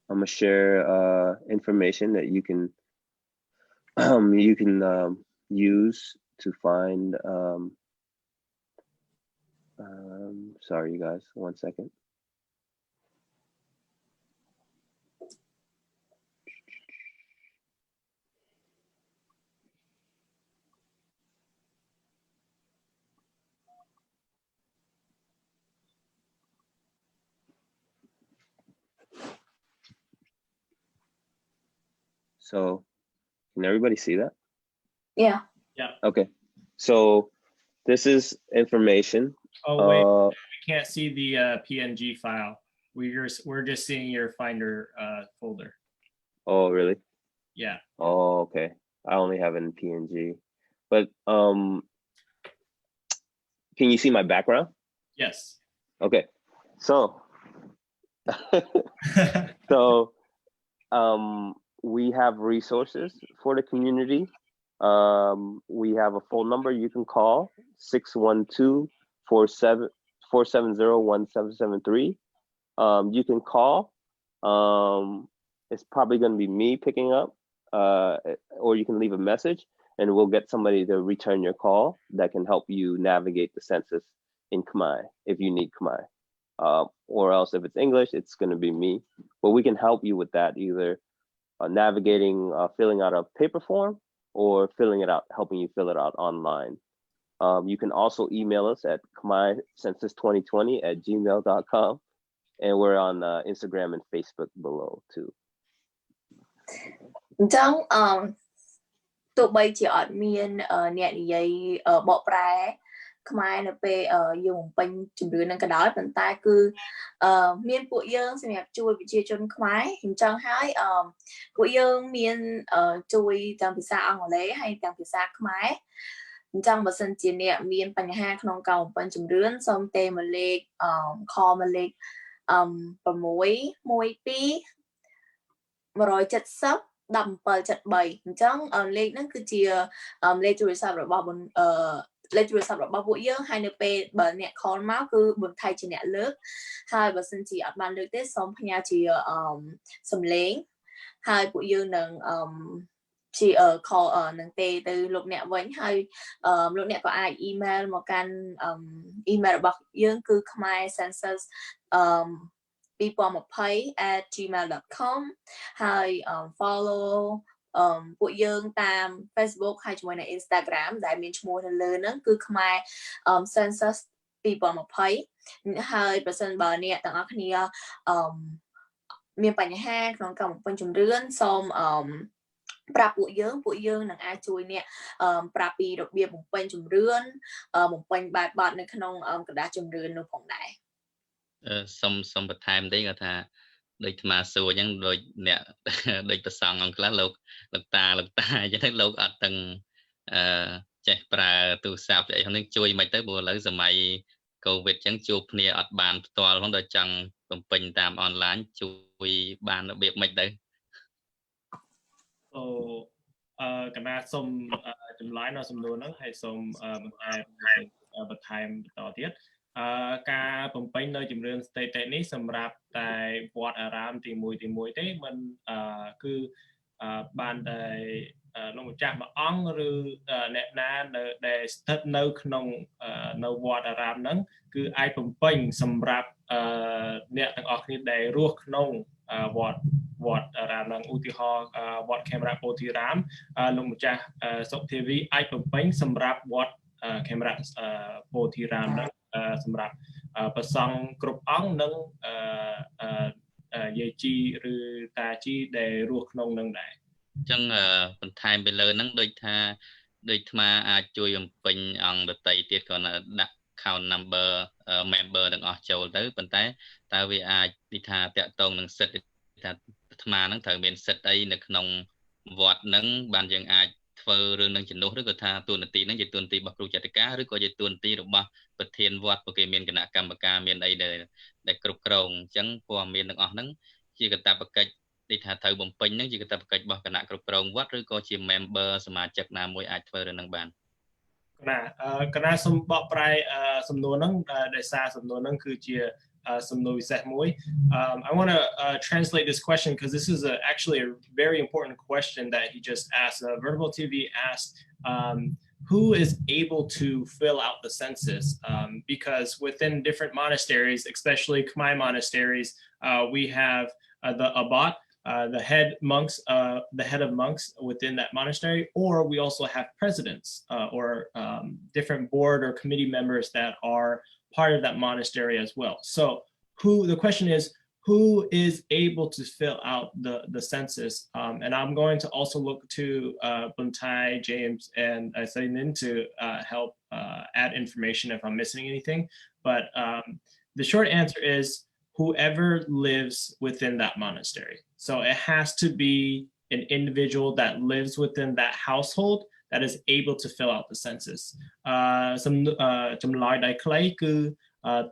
I'm gonna share information that you can use to find. Sorry, you guys. 1 second. So, can everybody see that? Yeah. Okay. So this is information. Oh wait, we can't see the PNG file. We're just seeing your Finder folder. Oh, really? Yeah. Oh, okay. I only have it in PNG. But can you see my background? Yes. Okay. So we have resources for the community. We have a phone number you can call, 612-470-1773. You can call. It's probably going to be me picking up, or you can leave a message and we'll get somebody to return your call that can help you navigate the census in Khmer if you need Khmer. Or else if it's English, it's going to be me. But we can help you with that, either navigating, filling out a paper form, or filling it out, helping you fill it out online. You can also email us at khmercensus2020@gmail.com, and we're on Instagram and Facebook below too. អញ្ចឹងទោះបីជាអត់មានអ្នកនិយាយបកប្រែខ្មែរនៅពេលយើងបំពេញជំរឿននឹងក៏ដោយប៉ុន្តែគឺមានពួកយើងសម្រាប់ជួយប្រជាជនខ្មែរអញ្ចឹងហើយពួកយើងមានជួយទាំងភាសាអង់គ្លេសហើយទាំងភាសាខ្មែរអញ្ចឹងបើសិនជាអ្នកមានបញ្ហាក្នុងការបំពេញជំរឿនសូមទេមកលេខcall មកលេខ612-170-1773 អញ្ចឹងលេខហ្នឹងគឺជាលេខទូរស័ព្ទរបស់លេខទូរស័ព្ទរបស់ពួកយើងហើយនៅពេលបើអ្នក call មកគឺប៊ុនថៃជាអ្នកលើកហើយបើសិនជាអត់បានលើកទេសូមផ្ញើជាសំឡេងហើយពួកយើងនឹងជា call នឹងទេទៅលោកអ្នកវិញហើយលោកអ្នកក៏អាច email មកកាន់ email របស់យើងគឺ Khmer Census 2020@gmail.com ហើយ follow ពួកយើងតាម Facebook ហើយជាមួយនៅ Instagram ដែលមានឈ្មោះនៅលើហ្នឹងគឺខ្មែរ census 2020 ហើយប្រសិនបើអ្នកទាំងអស់គ្នាមានបញ្ហាក្នុងការបំពេញជំរឿនសូមប្រាប់ពួកយើងនឹងអាចជួយអ្នកប្រាប់ពីរបៀបបំពេញជំរឿនបំពេញបែបបទនៅក្នុងกระดาษជំរឿននោះផងដែរ សុំបន្ថែមតិចគាត់ថាដូចអាសួរអញ្ចឹងដូចអ្នកដូចប្រសងអង្គខ្លះលោកតាអញ្ចឹងលោកអត់ទាំងចេះប្រើទូរស័ព្ទអីហ្នឹងជួយមិនទៅព្រោះឥឡូវសម័យកូវីដអញ្ចឹងជួបគ្នាអត់បានផ្ទាល់ផងដល់ចង់បំពេញតាមអនឡាញជួយបានរបៀបមិនទៅ So កណាសូមចម្លើយនៅសំណួរហ្នឹងហើយសូមបន្ថែមបន្តទៀតការបំពេញនៅជំរឿនស្ថិតិនេះសម្រាប់តែវត្តអារាមទី1ទេមិនគឺបានតែលោកម្ចាស់មួយអង្គឬអ្នកណាដែលស្ថិតនៅក្នុងនៅវត្តអារាមហ្នឹងគឺអាចបំពេញសម្រាប់អ្នកទាំងអស់គ្នាដែលរស់ក្នុងវត្តអារាមហ្នឹងឧទាហរណ៍វត្តខេមរៈពោធិរាមលោកម្ចាស់សុខទេវីអាចបំពេញសម្រាប់វត្តខេមរៈពោធិរាមហ្នឹងសម្រាប់ប្រសង់គ្រប់អង្គនិងយាយជីឬតាជីដែលរស់ក្នុងនឹងដែរអញ្ចឹងបន្ថែមពីលើហ្នឹងដូចថាដូចអាត្មាអាចជួយបំពេញអង្គដតីទៀតក៏ដាក់ account number member ទាំងអស់ចូលទៅប៉ុន្តែតើវាអាចនិយាយថាតាក់ទងនឹងសិទ្ធិថាអាត្មាហ្នឹងត្រូវមានសិទ្ធិអីនៅក្នុងវត្តហ្នឹងបានយើងអាចធ្វើរឿងនឹងជំនួសឬក៏ថាទូនាទីហ្នឹងជាទូនាទីរបស់គ្រូចតិកាឬក៏ជាទូនាទីរបស់ប្រធានវត្តពួកគេមានគណៈកម្មការមានអីដែលគ្រប់គ្រងអញ្ចឹងព័ត៌មានទាំងអស់ហ្នឹងជាកាតព្វកិច្ចទីថាត្រូវបំពេញហ្នឹងជាកាតព្វកិច្ចរបស់គណៈគ្រប់គ្រងវត្តឬក៏ជា member សមាជិកណាមួយអាចធ្វើរឿងហ្នឹងបានកណាសូមបកប្រែសំណួរហ្នឹងដោយសារសំណួរហ្នឹងគឺជាសំណួរពិសេសមួយ I want to translate this question because this is actually a very important question that he just asked. Vertical TV asked who is able to fill out the census because within different monasteries, especially Khmer monasteries, we have the abbot, the head of monks within that monastery, or we also have presidents or different board or committee members that are part of that monastery as well. So the question is, who is able to fill out the census? And I'm going to also look to Buntai, James, and Sainin to help add information if I'm missing anything. But the short answer is whoever lives within that monastery. So it has to be an individual that lives within that household that is able to fill out the census. ចម្លើយដែលខ្លីគឺ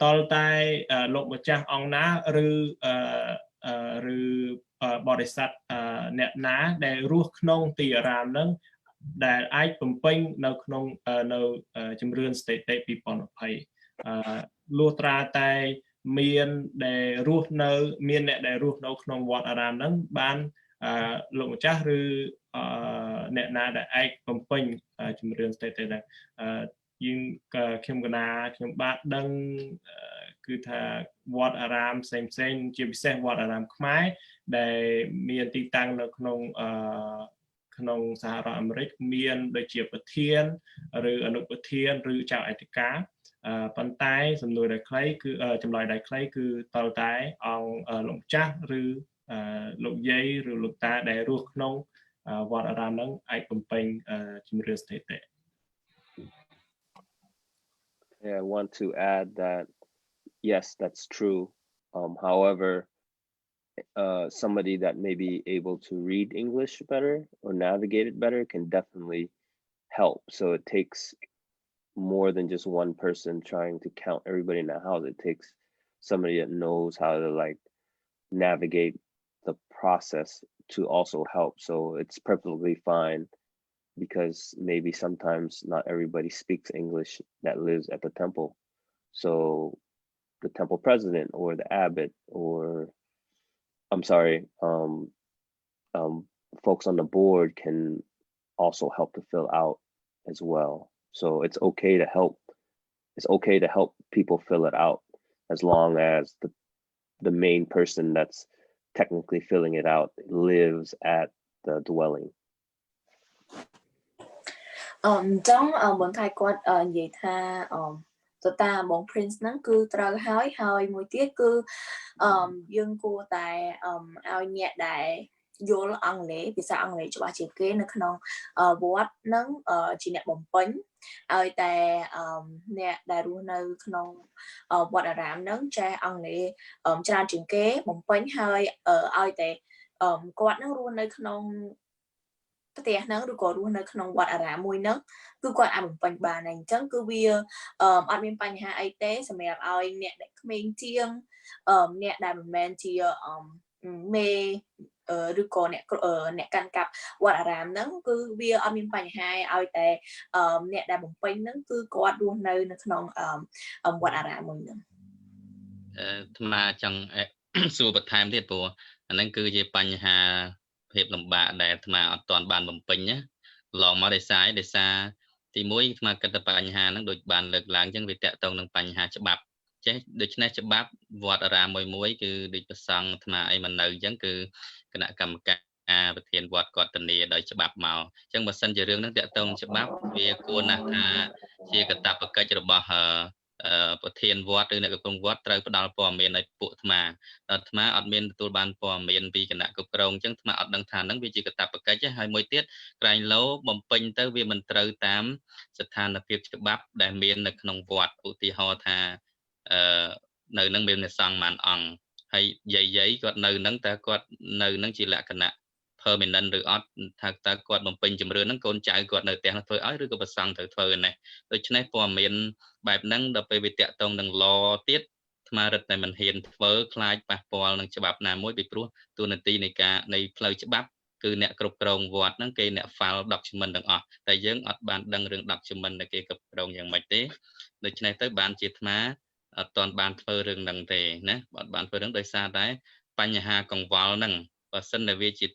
តលតែលោកម្ចាស់អង្គណាឬបរិស័ទអ្នកណាដែលរស់ក្នុងទីអារាមហ្នឹងដែលអាចបំពេញនៅក្នុងនៅជំរឿនស្ថិតិ2020លុះត្រាតែមានអ្នកដែលរស់នៅក្នុងវត្តអារាមហ្នឹងបានលោកម្ចាស់ឬអ្នកណាដែលអាចបំពេញជំរឿនស្ថិតិដែរយើងខ្ញុំកណាខ្ញុំបាទដឹងគឺថាវត្តអារាមផ្សេងជាពិសេសវត្តអារាមខ្មែរដែលមានទីតាំងនៅក្នុងសហរដ្ឋអាមេរិកមានដូចជាប្រធានឬអនុប្រធានឬចៅអធិការប៉ុន្តែសំណួរដែលខ្លីគឺចម្លើយដែលខ្លីគឺតើតែអង្គលោកម្ចាស់ឬលោកយាយឬលោកតាដែលរស់ក្នុងវត្តអារាមហ្នឹងអាចបំពេញជំរឿនស្ថិតិ Yeah, I want to add that yes, that's true. However, somebody that may be able to read English better or navigate it better can definitely help. So it takes more than just one person trying to count everybody in the house. It takes somebody that knows how to like navigate the process to also help. So it's perfectly fine because maybe sometimes not everybody speaks English that lives at the temple. So the temple president or the abbot or I'm sorry, folks on the board can also help to fill out as well. So it's okay to help. It's okay to help people fill it out as long as the main person that's technically filling it out lives at the dwelling. ចង់បងថៃគាត់និយាយថាទៅតាមបង Prince ហ្នឹងគឺត្រូវហើយមួយទៀតគឺយើងគួរតែឲ្យអ្នកដែលយល់អង់គ្លេសភាសាអង់គ្លេសច្បាស់ជាងគេនៅក្នុងវត្តហ្នឹងជាអ្នកបំពេញឲ្យតែអ្នកដែលរស់នៅក្នុងវត្តអារាមហ្នឹងចេះអង់គ្លេសច្រើនជាងគេបំពេញហើយឲ្យតែគាត់ហ្នឹងរស់នៅក្នុងផ្ទះហ្នឹងឬក៏រស់នៅក្នុងវត្តអារាមមួយហ្នឹងគឺគាត់អាចបំពេញបានហើយអញ្ចឹងគឺវាអត់មានបញ្ហាអីទេសម្រាប់ឲ្យអ្នកដែលក្មេងជាងអ្នកដែលមិនមែនជាមេឬក៏អ្នកកាន់កាប់វត្តអារាមហ្នឹងគឺវាអត់មានបញ្ហាឲ្យតែអ្នកដែលបំពេញហ្នឹងគឺគាត់រស់នៅក្នុងវត្តអារាមមួយហ្នឹងថ្មចង់សួរបន្ថែមទៀតព្រោះអាហ្នឹងគឺជាបញ្ហាភាពលំបាកដែលអាត្មាអត់ទាន់បានបំពេញណាឡងមកដោយសារទី1អាត្មាគិតថាបញ្ហាហ្នឹងដូចបានលើកឡើងអញ្ចឹងវាតកតងនឹងបញ្ហាច្បាប់ចេះដូច្នេះច្បាប់វត្តអារាមមួយគឺដូចប្រសង់អាត្មាអីមិននៅអញ្ចឹងគឺគណៈកម្មការប្រធានវត្តគាត់ធានាដោយច្បាប់មកអញ្ចឹងបើសិនជារឿងហ្នឹងតកតងច្បាប់វាគួរណាស់ថាជាកាតព្វកិច្ចរបស់ប្រធានវត្តឬអ្នកគ្រប់គ្រងវត្តត្រូវផ្ដល់ព័ត៌មានឲ្យពួកអាត្មាអត់មានទទួលបានព័ត៌មានពីគណៈគ្រប់គ្រងអញ្ចឹងអាត្មាអត់ដឹងថាហ្នឹងវាជាកាតព្វកិច្ចហើយមួយទៀតក្រែងលោបំពេញទៅវាមិនត្រូវតាមស្ថានភាពច្បាប់ដែលមាននៅក្នុងវត្តឧទាហរណ៍ថានៅនឹងមានអ្នកសង្ឃប៉ុន្មានអង្គហើយយាយគាត់នៅនឹងតែគាត់នៅនឹងជាលក្ខណៈ permanent ឬអត់ថាតើគាត់បំពេញជំរឿនហ្នឹងកូនចៅគាត់នៅផ្ទះធ្វើឲ្យឬក៏ប្រសង់ត្រូវធ្វើណាដូច្នេះព័ត៌មានបែបហ្នឹងដល់ពេលវាតាក់ទងនឹង law ទៀតថ្មរឹតតែមិនហ៊ានធ្វើខ្លាចប៉ះពាល់នឹងច្បាប់ណាមួយពីព្រោះទូនាទីនៃផ្លូវច្បាប់គឺអ្នកគ្រប់គ្រងវត្តហ្នឹងគេអ្នក file document ទាំងអស់តែយើងអត់បានដឹងរឿង document ដែលគេគ្រប់គ្រងយ៉ាងម៉េចទេដូច្នេះទៅបានជាថ្មអត់ទាន់បានធ្វើរឿងហ្នឹងទេណាអត់បានធ្វើរឿងដោយសារតែបញ្ហាកង្វល់ហ្នឹងបើសិនតែវាជា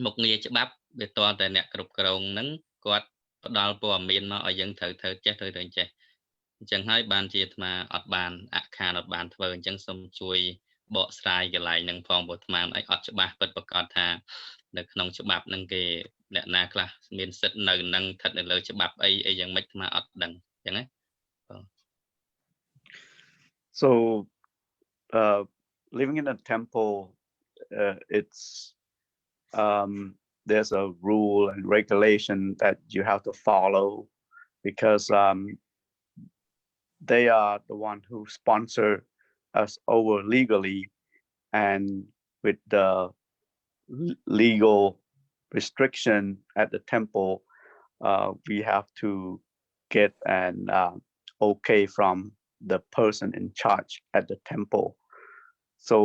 មុខងារច្បាប់វាតតែអ្នកគ្រប់គ្រងហ្នឹងគាត់ផ្ដល់ព័ត៌មានមកឲ្យយើងត្រូវចេះត្រូវចេះអញ្ចឹងហើយបានជាអាត្មាអត់បានអខានអត់បានធ្វើអញ្ចឹងសូមជួយបកស្រាយកន្លែងហ្នឹងផងព្រោះអាត្មាអត់ច្បាស់ពិតប្រាកដថានៅក្នុងច្បាប់ហ្នឹងគេអ្នកណាខ្លះមានសិទ្ធិនៅនឹងស្ថិតនៅលើច្បាប់អីយ៉ាងម៉េចអាត្មាអត់ដឹងអញ្ចឹងណា So living in a temple it's there's a rule and regulation that you have to follow because they are the one who sponsor us over legally and with the legal restriction at the temple we have to get an okay from the person in charge at the temple. So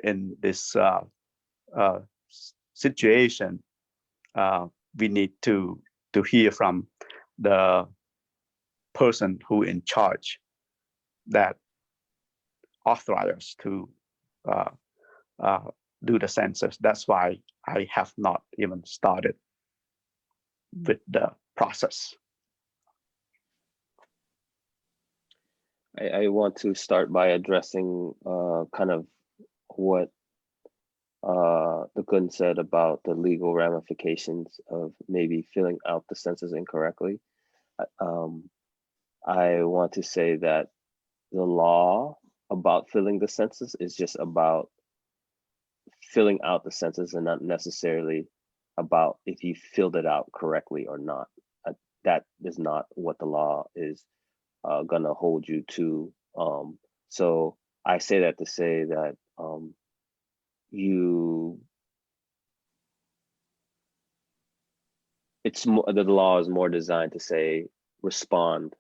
in this situation, we need to hear from the person who in charge that authorizes us to do the census. That's why I have not even started with the process. I want to start by addressing kind of what the Gun said about the legal ramifications of maybe filling out the census incorrectly. I want to say that the law about filling the census is just about filling out the census and not necessarily about if you filled it out correctly or not. That is not what the law is gonna hold you to. So I say that to say that it's more, the law is more designed to say respond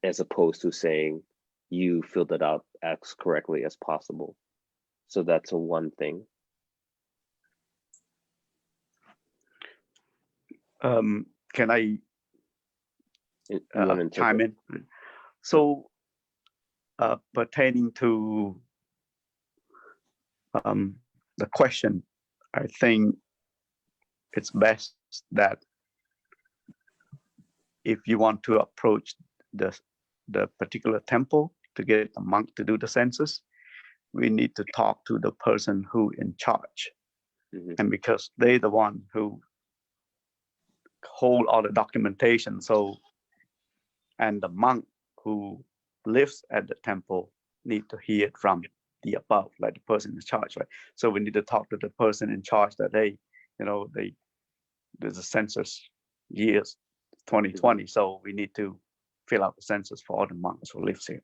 as opposed to saying you filled it out as correctly as possible. So that's one thing. Can I chime in? So pertaining to the question, I think it's best that if you want to approach the particular temple to get the monk to do the census, we need to talk to the person who in charge. And because they're the one who hold all the documentation, so and the monk who lives at the temple need to hear it from the above, like the person in charge, right? So we need to talk to the person in charge that there's a census years 2020, so we need to fill out the census for all the monks who lives here.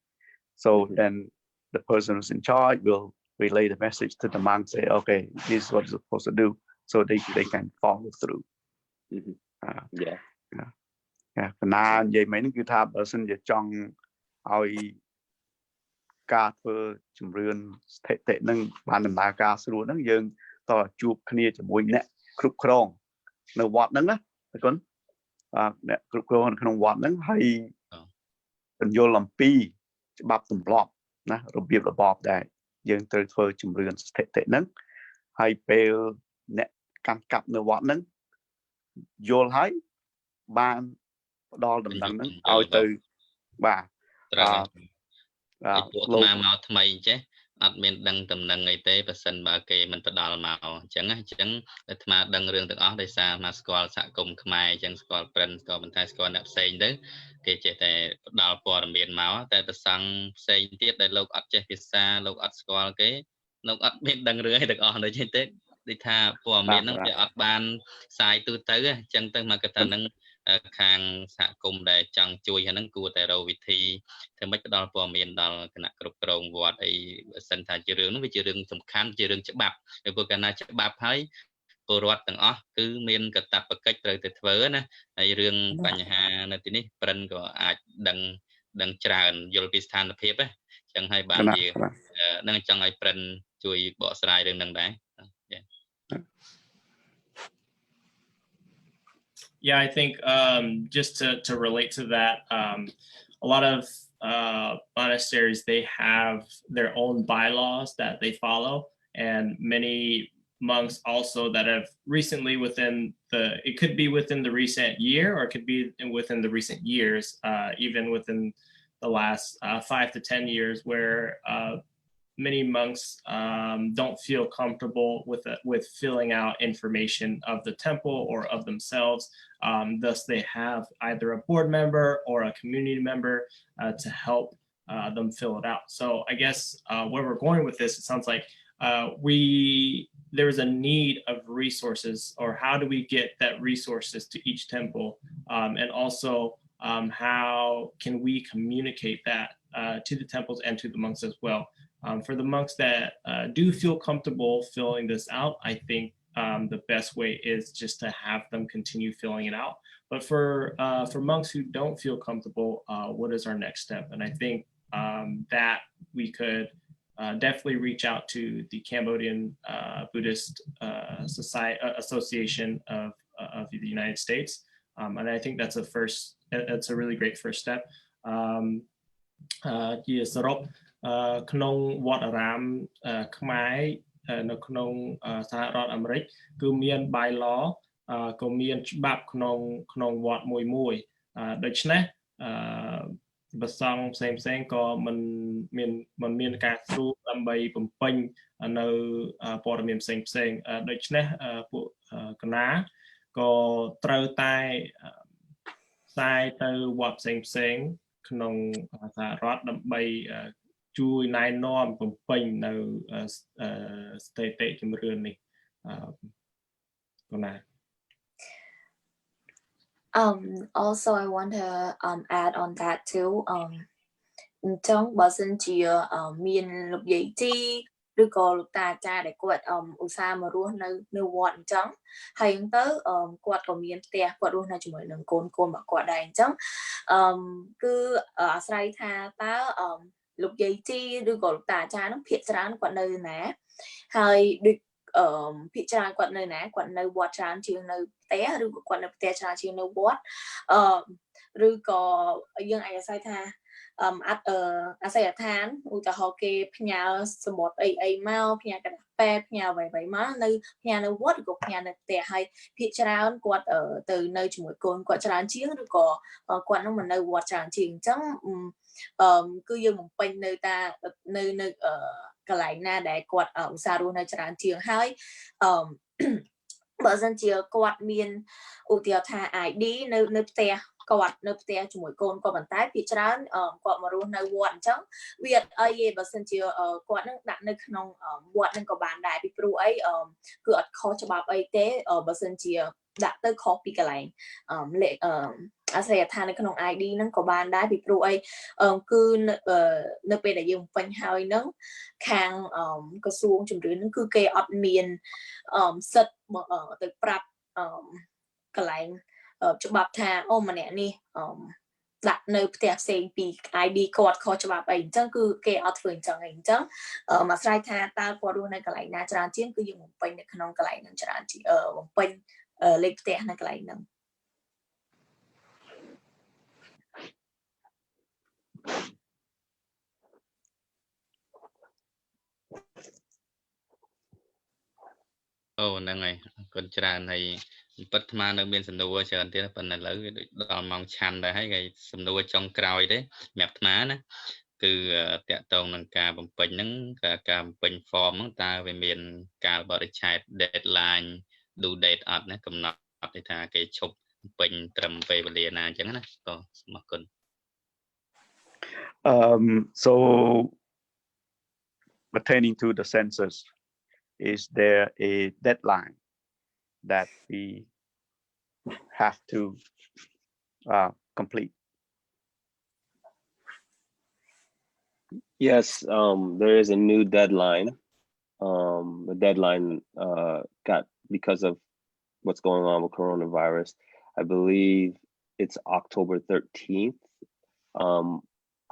So then the person who's in charge will relay the message to the monk, say, okay, this is what you're supposed to do, so they can follow through. Yeah. កណានិយាយមិញគឺថាបើសិនជាចង់ឲ្យការធ្វើជំរឿនស្ថិតិនឹងបានដំណើរការស្រួលហ្នឹងយើងតើជួបគ្នាជាមួយអ្នកគ្រប់គ្រងនៅវត្តហ្នឹងណាអរគុណអ្នកគ្រប់គ្រងនៅក្នុងវត្តហ្នឹងហើយបញ្យល់អំពីច្បាប់ទម្លាប់ណារបៀបរបបដែលយើងត្រូវធ្វើជំរឿនស្ថិតិហ្នឹងហើយពេលអ្នកកាន់កាប់នៅវត្តហ្នឹងយល់ហើយបានផ្ដល់ដំណឹងហ្នឹងឲ្យទៅបាទលោកមកថ្មីចេះអត់មានដឹងដំណឹងអីទេបើសិនបើគេមិនផ្ដល់មកអញ្ចឹងអាត្មាដឹងរឿងទាំងអស់ដោយសារមកស្គាល់សហគមន៍ខ្មែរអញ្ចឹងស្គាល់ប្រិនស្គាល់បន្ថែស្គាល់អ្នកផ្សេងទៅគេចេះតែផ្ដល់ព័ត៌មានមកតែប្រសង់ផ្សេងទៀតដែលលោកអត់ចេះភាសាលោកអត់ស្គាល់គេលោកអត់មានដឹងរឿងអីទាំងអស់ដូចទេដូចថាព័ត៌មានហ្នឹងវាអត់បានផ្សាយទូទៅអញ្ចឹងទៅមកកតាហ្នឹងខាងសហគមន៍ដែលចង់ជួយហ្នឹងគួរតែរកវិធីធ្វើម៉េចផ្ដល់ព័ត៌មានដល់គណៈគ្រប់គ្រងវត្តអីបើសិនថាជារឿងនោះវាជារឿងសំខាន់ជារឿងច្បាប់ព្រោះកាលណាច្បាប់ហើយពលរដ្ឋទាំងអស់គឺមានកាតព្វកិច្ចត្រូវតែធ្វើណាហើយរឿងបញ្ហានៅទីនេះប្រិនក៏អាចដឹងច្រើនយល់ពីស្ថានភាពណាអញ្ចឹងហើយបានវានឹងចង់ឲ្យប្រិនជួយបកស្រាយរឿងហ្នឹងដែរ Yeah, I think just to relate to that, a lot of monasteries, they have their own bylaws that they follow, and many monks also that have recently it could be within the recent year or it could be within the recent years, even within the last 5 to 10 years, where many monks don't feel comfortable with filling out information of the temple or of themselves. Thus, they have either a board member or a community member to help them fill it out. So I guess where we're going with this, it sounds like there's a need of resources, or how do we get that resources to each temple, and also how can we communicate that to the temples and to the monks as well. For the monks that do feel comfortable filling this out, I think the best way is just to have them continue filling it out. But for monks who don't feel comfortable, what is our next step? And I think that we could definitely reach out to the Cambodian Buddhist Association of the United States. And I think that's a really great first step. ក្នុងវត្តអារាមខ្មែរនៅក្នុងសហរដ្ឋអាមេរិកគឺមាន bylaw ក៏មានច្បាប់ក្នុងវត្តមួយដូច្នេះប្រសង់ផ្សេងក៏មិនមានការស្រួលដើម្បីបំពេញនៅព័ត៌មានផ្សេងដូច្នេះពួកកណាក៏ត្រូវតែផ្សាយទៅវត្តផ្សេងក្នុងសហរដ្ឋដើម្បីជួយណែនាំបំពេញនៅស្ថិតិជំរឿននេះកណា Also I want to add on that too. ចឹងបើសិនជាមានលោកយាយជីឬក៏លោកតាអាចារ្យដែលគាត់ឧស្សាហ៍មករស់នៅវត្តអញ្ចឹងហើយអញ្ចឹងទៅគាត់ក៏មានផ្ទះគាត់រស់នៅជាមួយនឹងកូនរបស់គាត់ដែរអញ្ចឹងគឺអាស្រ័យថាតើលោកយាយជីឬក៏លោកតាអាចារ្យហ្នឹងភាគច្រើនគាត់នៅណាហើយដូចភាគច្រើនគាត់នៅណាគាត់នៅវត្តច្រើនជាងនៅផ្ទះឬក៏គាត់នៅផ្ទះច្រើនជាងនៅវត្តឬក៏យើងអាចអាស្រ័យថាអាស្រ័យដ្ឋានឧទាហរណ៍គេផ្ញើសម្បត្តិអីមកផ្ញើកណ្ដាស់ ពេលផ្ញើអ្វីៗមកនៅផ្ញើនៅវត្តឬក៏ផ្ញើនៅផ្ទះហើយភាគច្រើនគាត់ទៅនៅជាមួយកូនគាត់ច្រើនជាងឬក៏គាត់នឹងមកនៅវត្តច្រើនជាងអញ្ចឹងគឺយើងបំពេញនៅតានៅកន្លែងណាដែលគាត់ឧស្សាហ៍រស់នៅច្រើនជាងហើយបើសិនជាគាត់មានឧទាហរណ៍ថា ID នៅផ្ទះគាត់នៅផ្ទះជាមួយកូនគាត់ប៉ុន្តែភាគច្រើនគាត់មករស់នៅវត្តអញ្ចឹងវាអត់អីទេបើសិនជាគាត់នឹងដាក់នៅក្នុងវត្តនឹងក៏បានដែរពីព្រោះអីគឺអត់ខុសច្បាប់អីទេបើសិនជាដាក់ទៅខុសពីកន្លែងលេខអាស្រ័យដ្ឋាននៅក្នុង ID ហ្នឹងក៏បានដែរពីព្រោះអីគឺនៅពេលដែលយើងបំពេញហើយហ្នឹងខាងក្រសួងជំរឿនហ្នឹងគឺគេអត់មានសិទ្ធទៅប្រាប់កន្លែងច្បាប់ថាអូម្នាក់នេះដាក់នៅផ្ទះផ្សេងពី ID គាត់ខុសច្បាប់អីអញ្ចឹងគឺគេអត់ធ្វើអញ្ចឹងអីអញ្ចឹងអាស្រ័យថាតើគាត់រស់នៅកន្លែងណាច្រើនជាងគឺយើងបំពេញនៅក្នុងកន្លែងហ្នឹងច្រើនជាងបំពេញលេខផ្ទះនៅកន្លែងហ្នឹងអូហ្នឹងហើយអរគុណច្រើនហើយពិតអាត្មានៅមានសំណួរច្រើនទៀតប៉ុន្តែឥឡូវវាដូចដល់ម៉ោងឆាន់ដែរហើយសំណួរចុងក្រោយទេសម្រាប់អាត្មាណាគឺតាក់ទងនឹងការបំពេញហ្នឹងការបំពេញ form ហ្នឹងតើវាមានកាលបរិច្ឆេទ deadline due date អត់ណាកំណត់ទេថាគេឈប់បំពេញត្រឹមពេលវេលាណាអញ្ចឹងណាសូមអរគុណ So pertaining to the census, is there a deadline that we have to complete? Yes, there is a new deadline. The deadline got because of what's going on with coronavirus. I believe it's October 13th.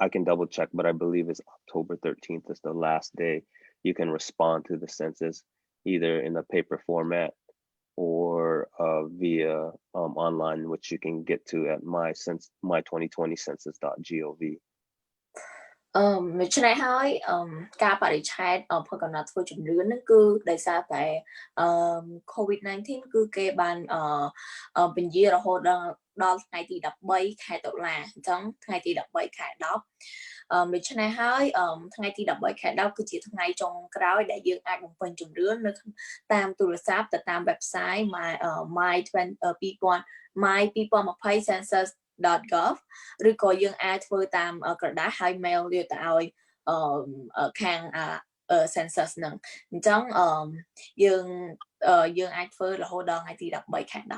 I can double check, but I believe it's October 13th is the last day you can respond to the census, either in a paper format or via online, which you can get to at my2020census.gov. ដូច្នេះហើយការបរិច្ឆេទផលកំណត់ធ្វើជំរឿនហ្នឹងគឺដោយសារតែ COVID-19 គឺគេបានពន្យារហូតដល់ថ្ងៃទី13ខែតុលាអញ្ចឹងថ្ងៃទី13ខែ10ដូច្នេះហើយថ្ងៃទី13ខែ10គឺជាថ្ងៃចុងក្រោយដែលយើងអាចបំពេញជំរឿននៅតាមទូរស័ព្ទទៅតាម website my2020 census.gov ឬក៏យើងអាចធ្វើតាមក្រដាសហើយ mail វាទៅឲ្យខាងcensus ហ្នឹងអញ្ចឹងយើងអាចធ្វើរហូតដល់ថ្ងៃទី13ខែ10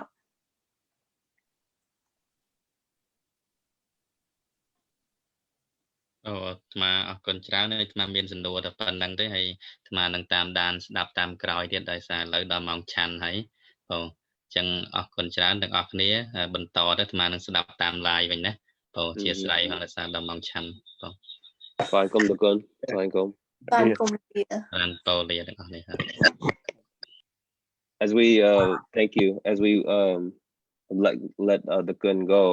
អូអាត្មាអរគុណច្រើនហើយអាត្មាមានសំណួរតែប៉ុណ្្នឹងទេហើយអាត្មានឹងតាមដានស្ដាប់តាមក្រោយទៀតដោយសារឥឡូវដល់ម៉ោងឆាន់ហើយអូអញ្ចឹងអរគុណច្រើនទាំងអស់គ្នាបន្តទៅអាត្មានឹងស្ដាប់តាម live វិញណាអូអធិស្ឋានដោយសារដល់ម៉ោងឆាន់បង Assalamualaikum Dukun. Assalamualaikum. បានគុំលា បានតលាទាំងអស់នេះហើយ As we thank you, as we let Dukun go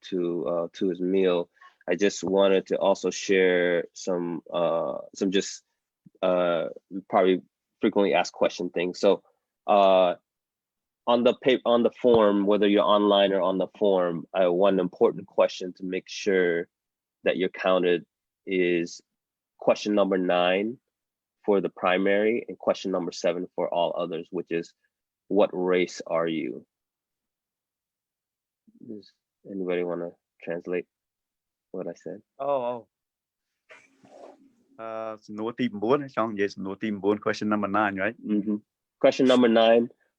to his meal, I just wanted to also share some just probably frequently asked question things. So on the form, whether you're online or on the form, one important question to make sure that you're counted is question number 9 for the primary and question number 7 for all others, which is what race are you? Does anybody want to translate what I said? សំណួរទី9ចង់និយាយសំណួរទី9 question number 9 right? Question number 9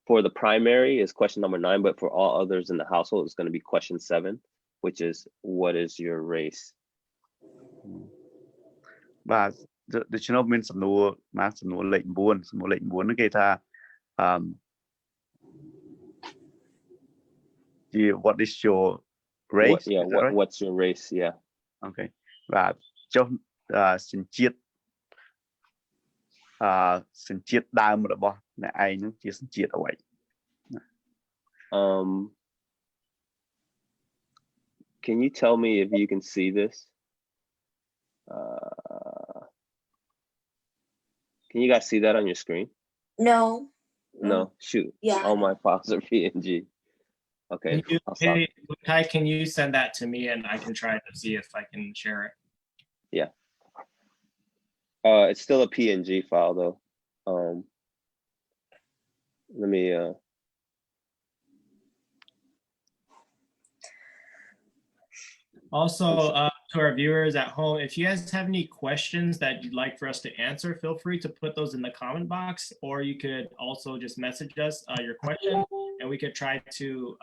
for the primary is question number 9, but for all others in the household it's going to be question 7, which is what is your race? បាទដូច្នោះមានសំណួរមកសំណួរលេខ9សំណួរលេខ9ហ្នឹងគេថា what is your race? What's your race? Yeah. Okay. បាទចុះសញ្ជាតិដើមរបស់អ្នកឯងហ្នឹងជាសញ្ជាតិអ្វី Can you tell me if you can see this? Can you guys see that on your screen? No. No, shoot. Yeah. All my files are PNG. Okay. Hey, Kai, can you send that to me and I can try to see if I can share it? Yeah. It's still a PNG file though. Let me Also, to our viewers at home, if you guys have any questions that you'd like for us to answer, feel free to put those in the comment box, or you could also just message us your question, and we could try to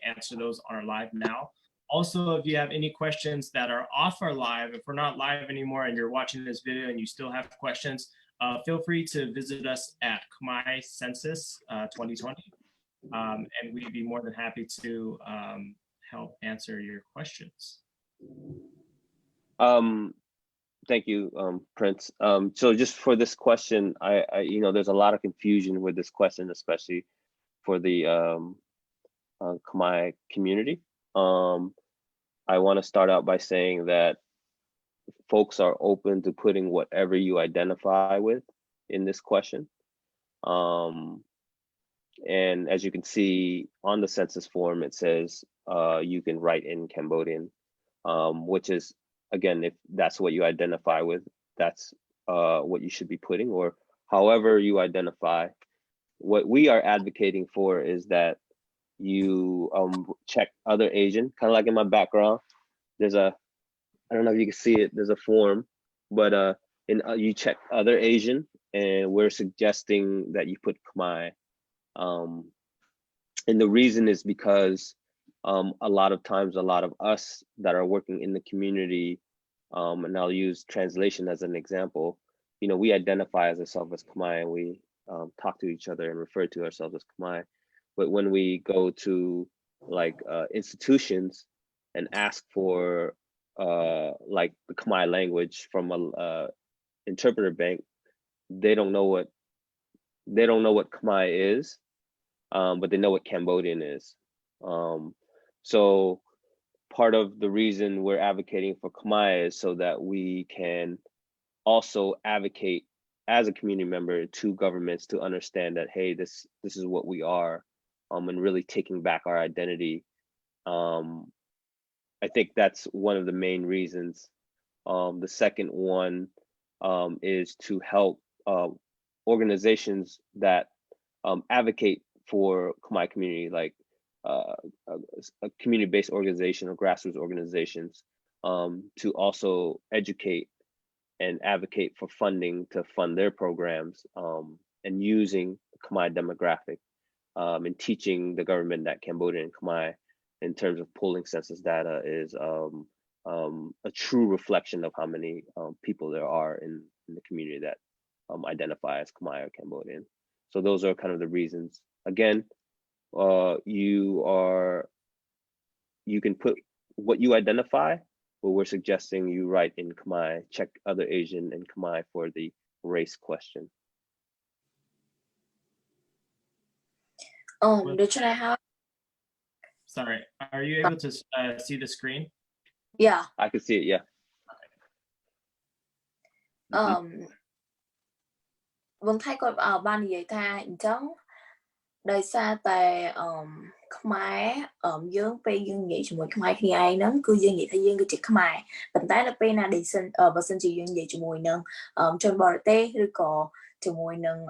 answer those on our live now. Also, if you have any questions that are off our live, if we're not live anymore and you're watching this video and you still have questions, feel free to visit us at Khmer Census 2020, and we'd be more than happy to help answer your questions. Thank you, Prince. So just for this question, I there's a lot of confusion with this question, especially for the Khmer community. I want to start out by saying that folks are open to putting whatever you identify with in this question. And as you can see on the census form, it says you can write in Cambodian, which is, again, if that's what you identify with, that's what you should be putting, or however you identify. What we are advocating for is that you check other Asian, kind of like in my background. There's I don't know if you can see it, there's a form, but you check other Asian, and we're suggesting that you put Khmer. And the reason is because a lot of times, a lot of us that are working in the community, and I'll use translation as an example, we identify as ourselves as Khmer, and we talk to each other and refer to ourselves as Khmer. But when we go to like institutions and ask for like the Khmer language from a interpreter bank, they don't know what Khmer is, but they know what Cambodian is. So part of the reason we're advocating for Khmer is so that we can also advocate as a community member to governments to understand that, hey, this is what we are, and really taking back our identity. I think that's one of the main reasons. The second one is to help organizations that advocate for Khmer community, like a community-based organization or grassroots organizations, to also educate and advocate for funding to fund their programs, and using the Khmer demographic, and teaching the government that Cambodian Khmer, in terms of pulling census data, is a true reflection of how many people there are in the community that identify as Khmer or Cambodian. So those are kind of the reasons. Again, you can put what you identify, but we're suggesting you write in Khmer, check other Asian and Khmer for the race question. Should I have? Sorry, are you able to see the screen? Yeah. I can see it, yeah. Vâng, thay còn ban gì vậy ta chẳng đời xa tại Khmer dương pe dương vậy chúng Khmer khi ai nắng cứ dương vậy thay dương cái chữ Khmer bản tái là pe na để sinh và sinh chỉ dương vậy chúng nâng trong bờ tê rồi có chúng nâng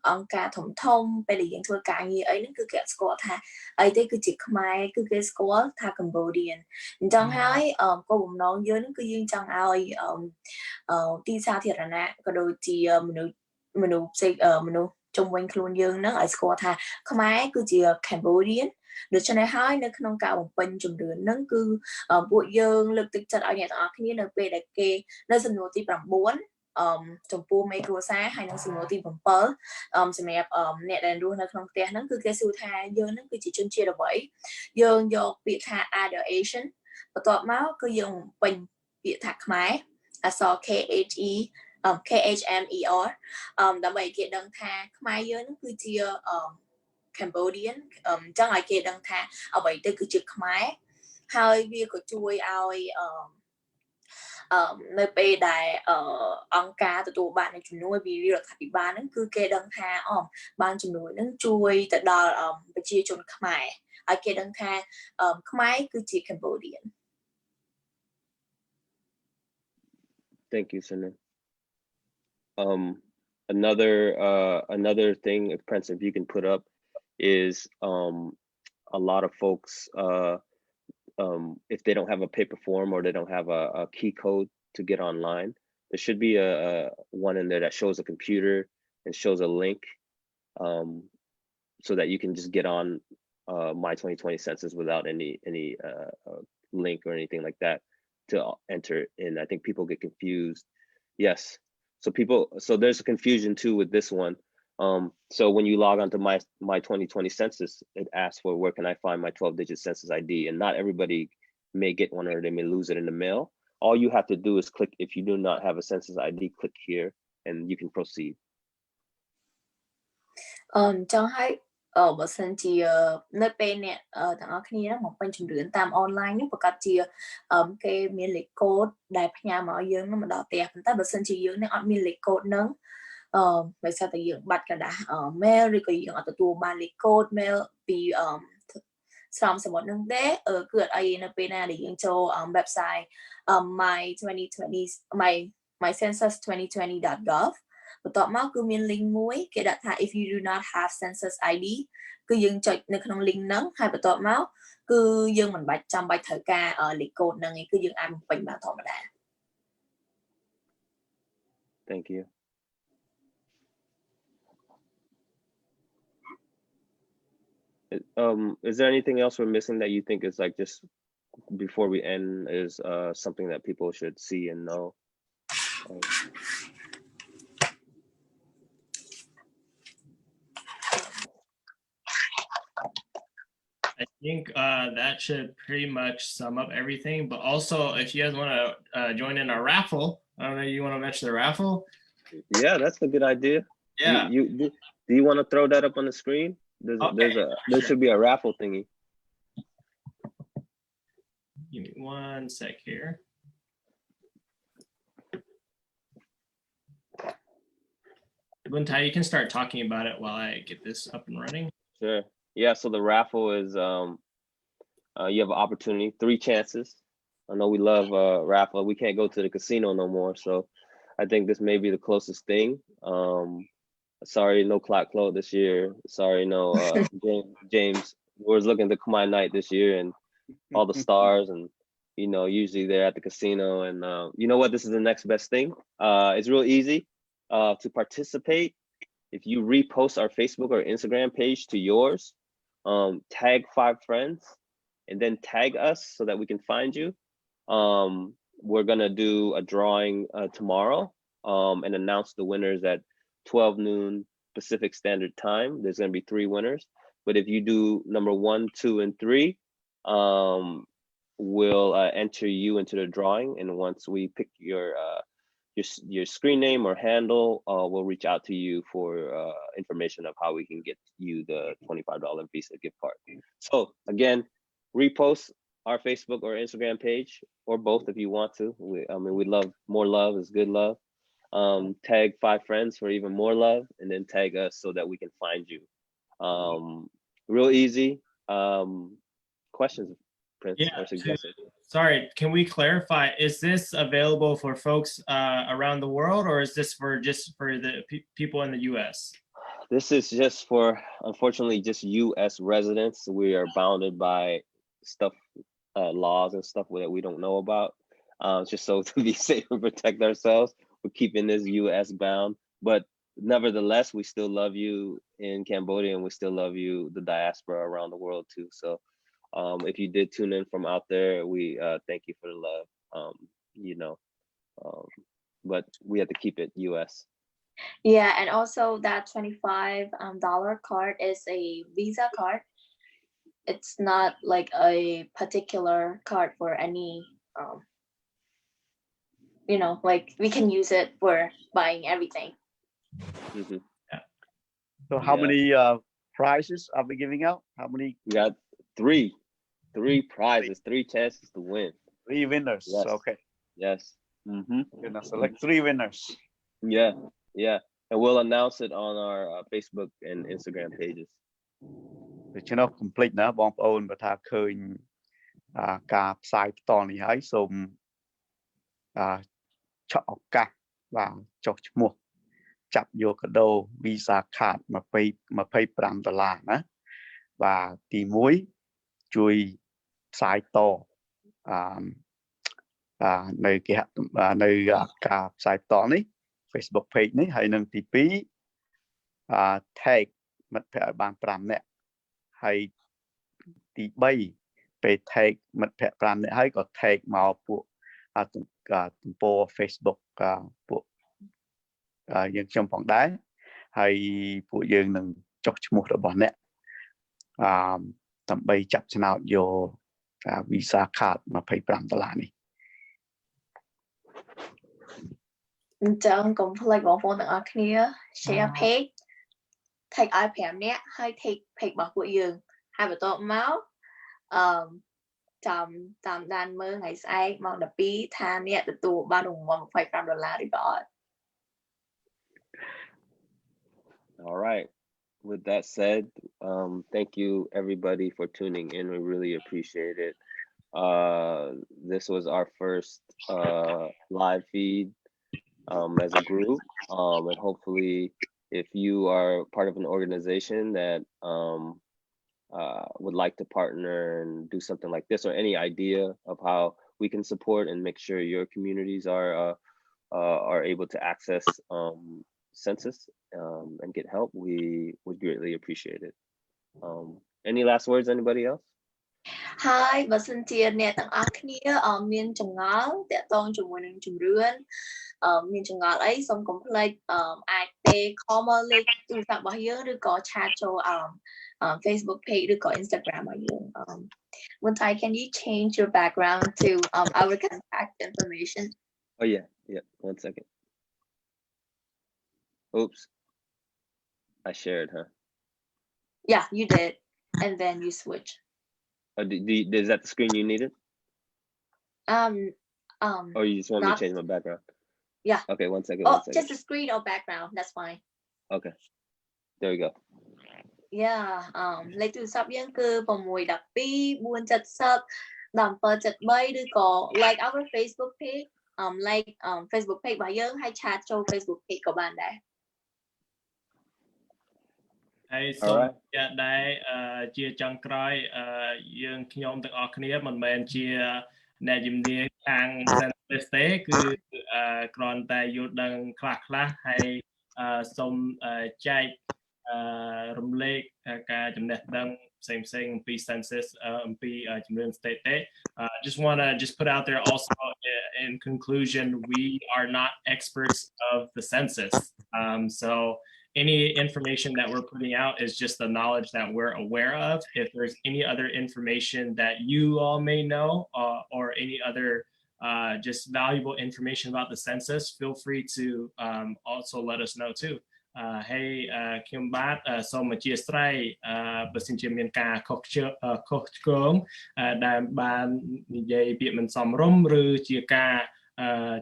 ông ca thống thông pe để dương thua cả như ấy nó cứ kẹt score tha ấy thế cứ chữ Khmer cứ cái score tha Cambodian chẳng hay có bụng nó dương nó cứ dương chẳng ai ti xa thiệt là nè có đôi thì mình xây mình trong quanh khuôn dương nó ở score tha Khmer cứ chỉ Cambodian được cho nên hai nó không cao một bên chùm đường nó cứ bộ dương lực tích chất ở nhà đó khi như về đại kê nó sinh nổi tí bằng 4 trong po mấy cua xá hay nó sinh nổi tí bằng pớ xem đẹp nè đèn đuôi nó không té nó cứ cái siêu tha dương nó cứ chỉ chân chia được 7 dương do bị tha other Asian và tọt máu cứ dùng bình bị tha Khmer so KHMER đã bày kia đăng tha Khmer dương nó cứ chia Cambodian chẳng ai kia đăng tha ở vậy tôi cứ chữ Khmer hai việc của chui ai នៅពេលដែលអង្គការទទួលបាននៃជំនួយពីរដ្ឋាភិបាលហ្នឹងគឺគេដឹងថាបានជំនួយហ្នឹងជួយទៅដល់ប្រជាជនខ្មែរឲ្យគេដឹងថាខ្មែរគឺជា Cambodian. Thank you, Sunan. Another thing, Prince, if you can put up, is a lot of folks, if they don't have a paper form or they don't have a key code to get online, there should be a one in there that shows a computer and shows a link, so that you can just get on My 2020 census without any link or anything like that to enter in. I think people get confused. Yes. So there's a confusion too with this one. So when you log onto my 2020 census, it asks for where can I find my 12-digit census ID, and not everybody may get one or they may lose it in the mail. All you have to do is click, if you do not have a census ID, click here and you can proceed. ចង់ឲ្យបើសិនជានៅពេលអ្នកទាំងអស់គ្នាមកពេញជំរឿនតាមអនឡាញនេះប្រកាសជាគេមានលេខកូដដែលផ្ញើមកឲ្យយើងនឹងមកដល់ផ្ទះប៉ុន្តែបើសិនជាយើងនឹងអត់មានលេខកូដហ្នឹងដោយសារតែយើងបាត់กระดาษ mail ឬក៏យើងអត់ទទួលបានលេខកូដ mail ពីស្រមសមុទ្រហ្នឹងទេគឺអត់អីនៅពេលណាដែលយើងចូល website mycensus2020.gov បន្ទាប់មកគឺមាន link មួយគេដាក់ថា if you do not have census ID គឺយើងចុចនៅក្នុង link ហ្នឹងហើយបន្ទាប់មកគឺយើងមិនបាច់ចាំបាច់ត្រូវការលេខកូដហ្នឹងឯងគឺយើងអាចបំពេញបានធម្មតា Thank you. Is there anything else we're missing that you think is like, just before we end, is something that people should see and know? I think that should pretty much sum up everything. But also, if you guys want to join in our raffle, I don't know, you want to mention the raffle? Yeah, that's a good idea. Yeah. Do you want to throw that up on the screen? There should be a raffle thingy. Give me 1 sec here. Buntai, you can start talking about it while I get this up and running. Sure. Yeah, so the raffle is you have an opportunity, 3 chances. I know we love raffle. We can't go to the casino no more, so I think this may be the closest thing. Sorry, no clock float this year. Sorry, no James. We was looking to Khmer Night this year and all the stars, and usually they're at the casino. And you know what? This is the next best thing. It's real easy to participate. If you repost our Facebook or Instagram page to yours, tag 5 friends, and then tag us so that we can find you. We're gonna do a drawing tomorrow and announce the winners at 12 noon Pacific Standard Time. There's gonna be 3 winners, but if you do number 1, 2, and 3, we'll enter you into the drawing. And once we pick your screen name or handle, we'll reach out to you for information of how we can get you the $25 Visa gift card. So again, repost our Facebook or Instagram page, or both if you want to. We love, more love is good love. Tag 5 friends for even more love, and then tag us so that we can find you. Real easy. Questions, Prince? Yeah, sorry, can we clarify, is this available for folks around the world, or is this just for the people in the US? This is just for, unfortunately, just US residents. We are bounded by stuff, laws and stuff that we don't know about. Just so to be safe and protect ourselves, we're keeping this US bound. But nevertheless, we still love you in Cambodia, and we still love you, the diaspora around the world too. So if you did tune in from out there, we thank you for the love. But we have to keep it US. Yeah, and also that $25 card is a Visa card. It's not like a particular card for any like we can use it for buying everything. Mm-hmm. Yeah. So how many prizes are we giving out? How many? We got 3 prizes, 3 chances to win. 3 winners. Yes. Okay. Yes. We're gonna select 3 winners. Yeah, and we'll announce it on our Facebook and Instagram pages. ដូច្នោះ complete ណាបងប្អូនបើថាឃើញការផ្សាយផ្ទាល់នេះហើយសូមឆក់ឱកាសបាទចុះឈ្មោះចាប់យកកាដូ Visa Card $25 ណាបាទទី1ជួយផ្សាយតនៅគេហទំនៅការផ្សាយផ្ទាល់នេះ Facebook page នេះហើយនឹងទី2tag មិត្តភ័ក្តិឲ្យបាន5នាក់ហើយទី3ពេល tag មិត្តភ័ក្តិ5នាក់ហើយក៏ tag មកពួកទំព័រ Facebook ពួកយើងខ្ញុំផងដែរហើយពួកយើងនឹងចុះឈ្មោះរបស់អ្នកដើម្បីចាប់ឆ្នោតយក Visa Card $25 នេះ អញ្ចឹងកុំភ្លេចបងប្អូនទាំងអស់គ្នា share page take ឲ្យ5នាក់ហើយ take page របស់ពួកយើងហើយបន្ទាប់មកតាមដានមើលថ្ងៃស្អែកម៉ោង 12 ថាអ្នកទទួលបានរង្វាន់$25 ឬក៏អត់ All right. With that said, thank you everybody for tuning in. We really appreciate it. This was our first live feed as a group, and hopefully if you are part of an organization that would like to partner and do something like this, or any idea of how we can support and make sure your communities are able to access census and get help, we would greatly appreciate it. Any last words, anybody else? ហើយបើសិនជាអ្នកទាំងអស់គ្នាមានចង្អល់តាក់ទងជាមួយនឹងជំរឿនមានចង្អល់អីសូមកុំភ្លេចអាចទេខលមកលេខទូរស័ព្ទរបស់យើងឬក៏ឆាតចូល Facebook page ឬក៏ Instagram របស់យើង Muntai, can you change your background to our contact information? Oh yeah, 1 second. Oops, I shared, huh? Yeah, you did, and then you switch. Is that the screen you needed? Or you just want me to change my background? Yeah. Okay, 1 second. Oh, 1 second. just the screen or background, that's fine. Okay, there we go. Yeah, លេខទូរស័ព្ទយើងគឺ612 470 1773ឬក៏ like our Facebook page like Facebook page របស់យើងហើយឆាតចូល Facebook page ក៏បានដែរ ហើយសូមចាក់ដែរជាចុងក្រោយយើងខ្ញុំទាំងអស់គ្នាមិនមែនជាអ្នកជំនាញខាង census ទេគឺគ្រាន់តែយល់ដឹងខ្លះហើយសូមចែករំលែកការចំណេះដឹងផ្សេងៗអំពី census អំពីជំរឿន state ទេ just want to just put out there also in conclusion we are not experts of the census so any information that we're putting out is just the knowledge that we're aware of. If there's any other information that you all may know or any other just valuable information about the census, feel free to also let us know too. Hey, ខ្ញុំបាទសូមអធិស្ឋានបើសិនជាមានការខុសឆ្គងដែលបាននិយាយពាក្យមិនសមរម្យឬជាការ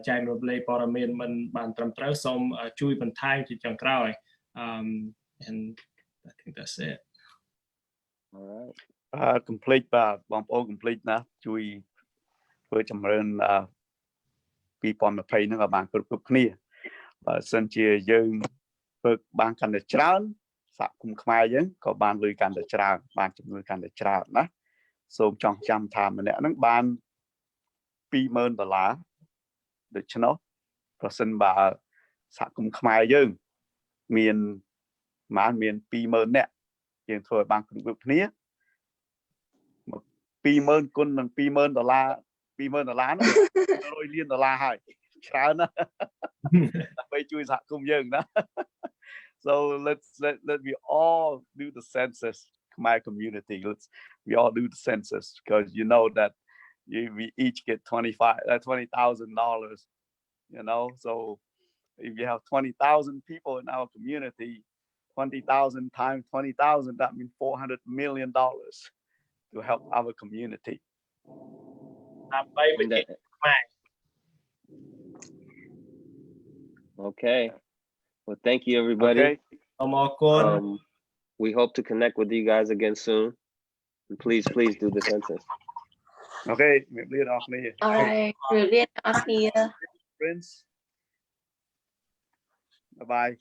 ចែករំលែកព័ត៌មានមិនបានត្រឹមត្រូវសូមជួយបន្ថែមជាចុងក្រោយ and I think that's it. All right. Complete បាទបងប្អូន complete ណាជួយធ្វើចម្រើន2020ហ្នឹងឲ្យបានគ្រប់គ្នាបើសិនជាយើងធ្វើបានកាន់តែច្រើនសហគមន៍ខ្មែរយើងក៏បានលុយកាន់តែច្រើនបានចំនួនកាន់តែច្រើនណាសូមចងចាំថាម្នាក់ហ្នឹងបាន$20,000ដូច្នោះប្រសិនបើសហគមន៍ខ្មែរយើងមាន20,000នាក់យើងធ្វើឲ្យបានគ្រប់គ្នា20,000គុណនឹង$20,000 $20,000ហ្នឹង$100 លានហើយច្រើនណាស់ដើម្បីជួយសហគមន៍យើងណា so let we all do the census my community we all do the census because you know that we each get $20,000 you know so if you have 20,000 people in our community 20,000 times 20,000 that means $400 million to help our community Okay. Well, thank you, everybody. We hope to connect with you guys again soon. And please do the census. អូខេជំរាបលាដល់អ្នកគ្នា Alright ជំរាបលាអ្នកនរគ្នា Friends. Bye bye.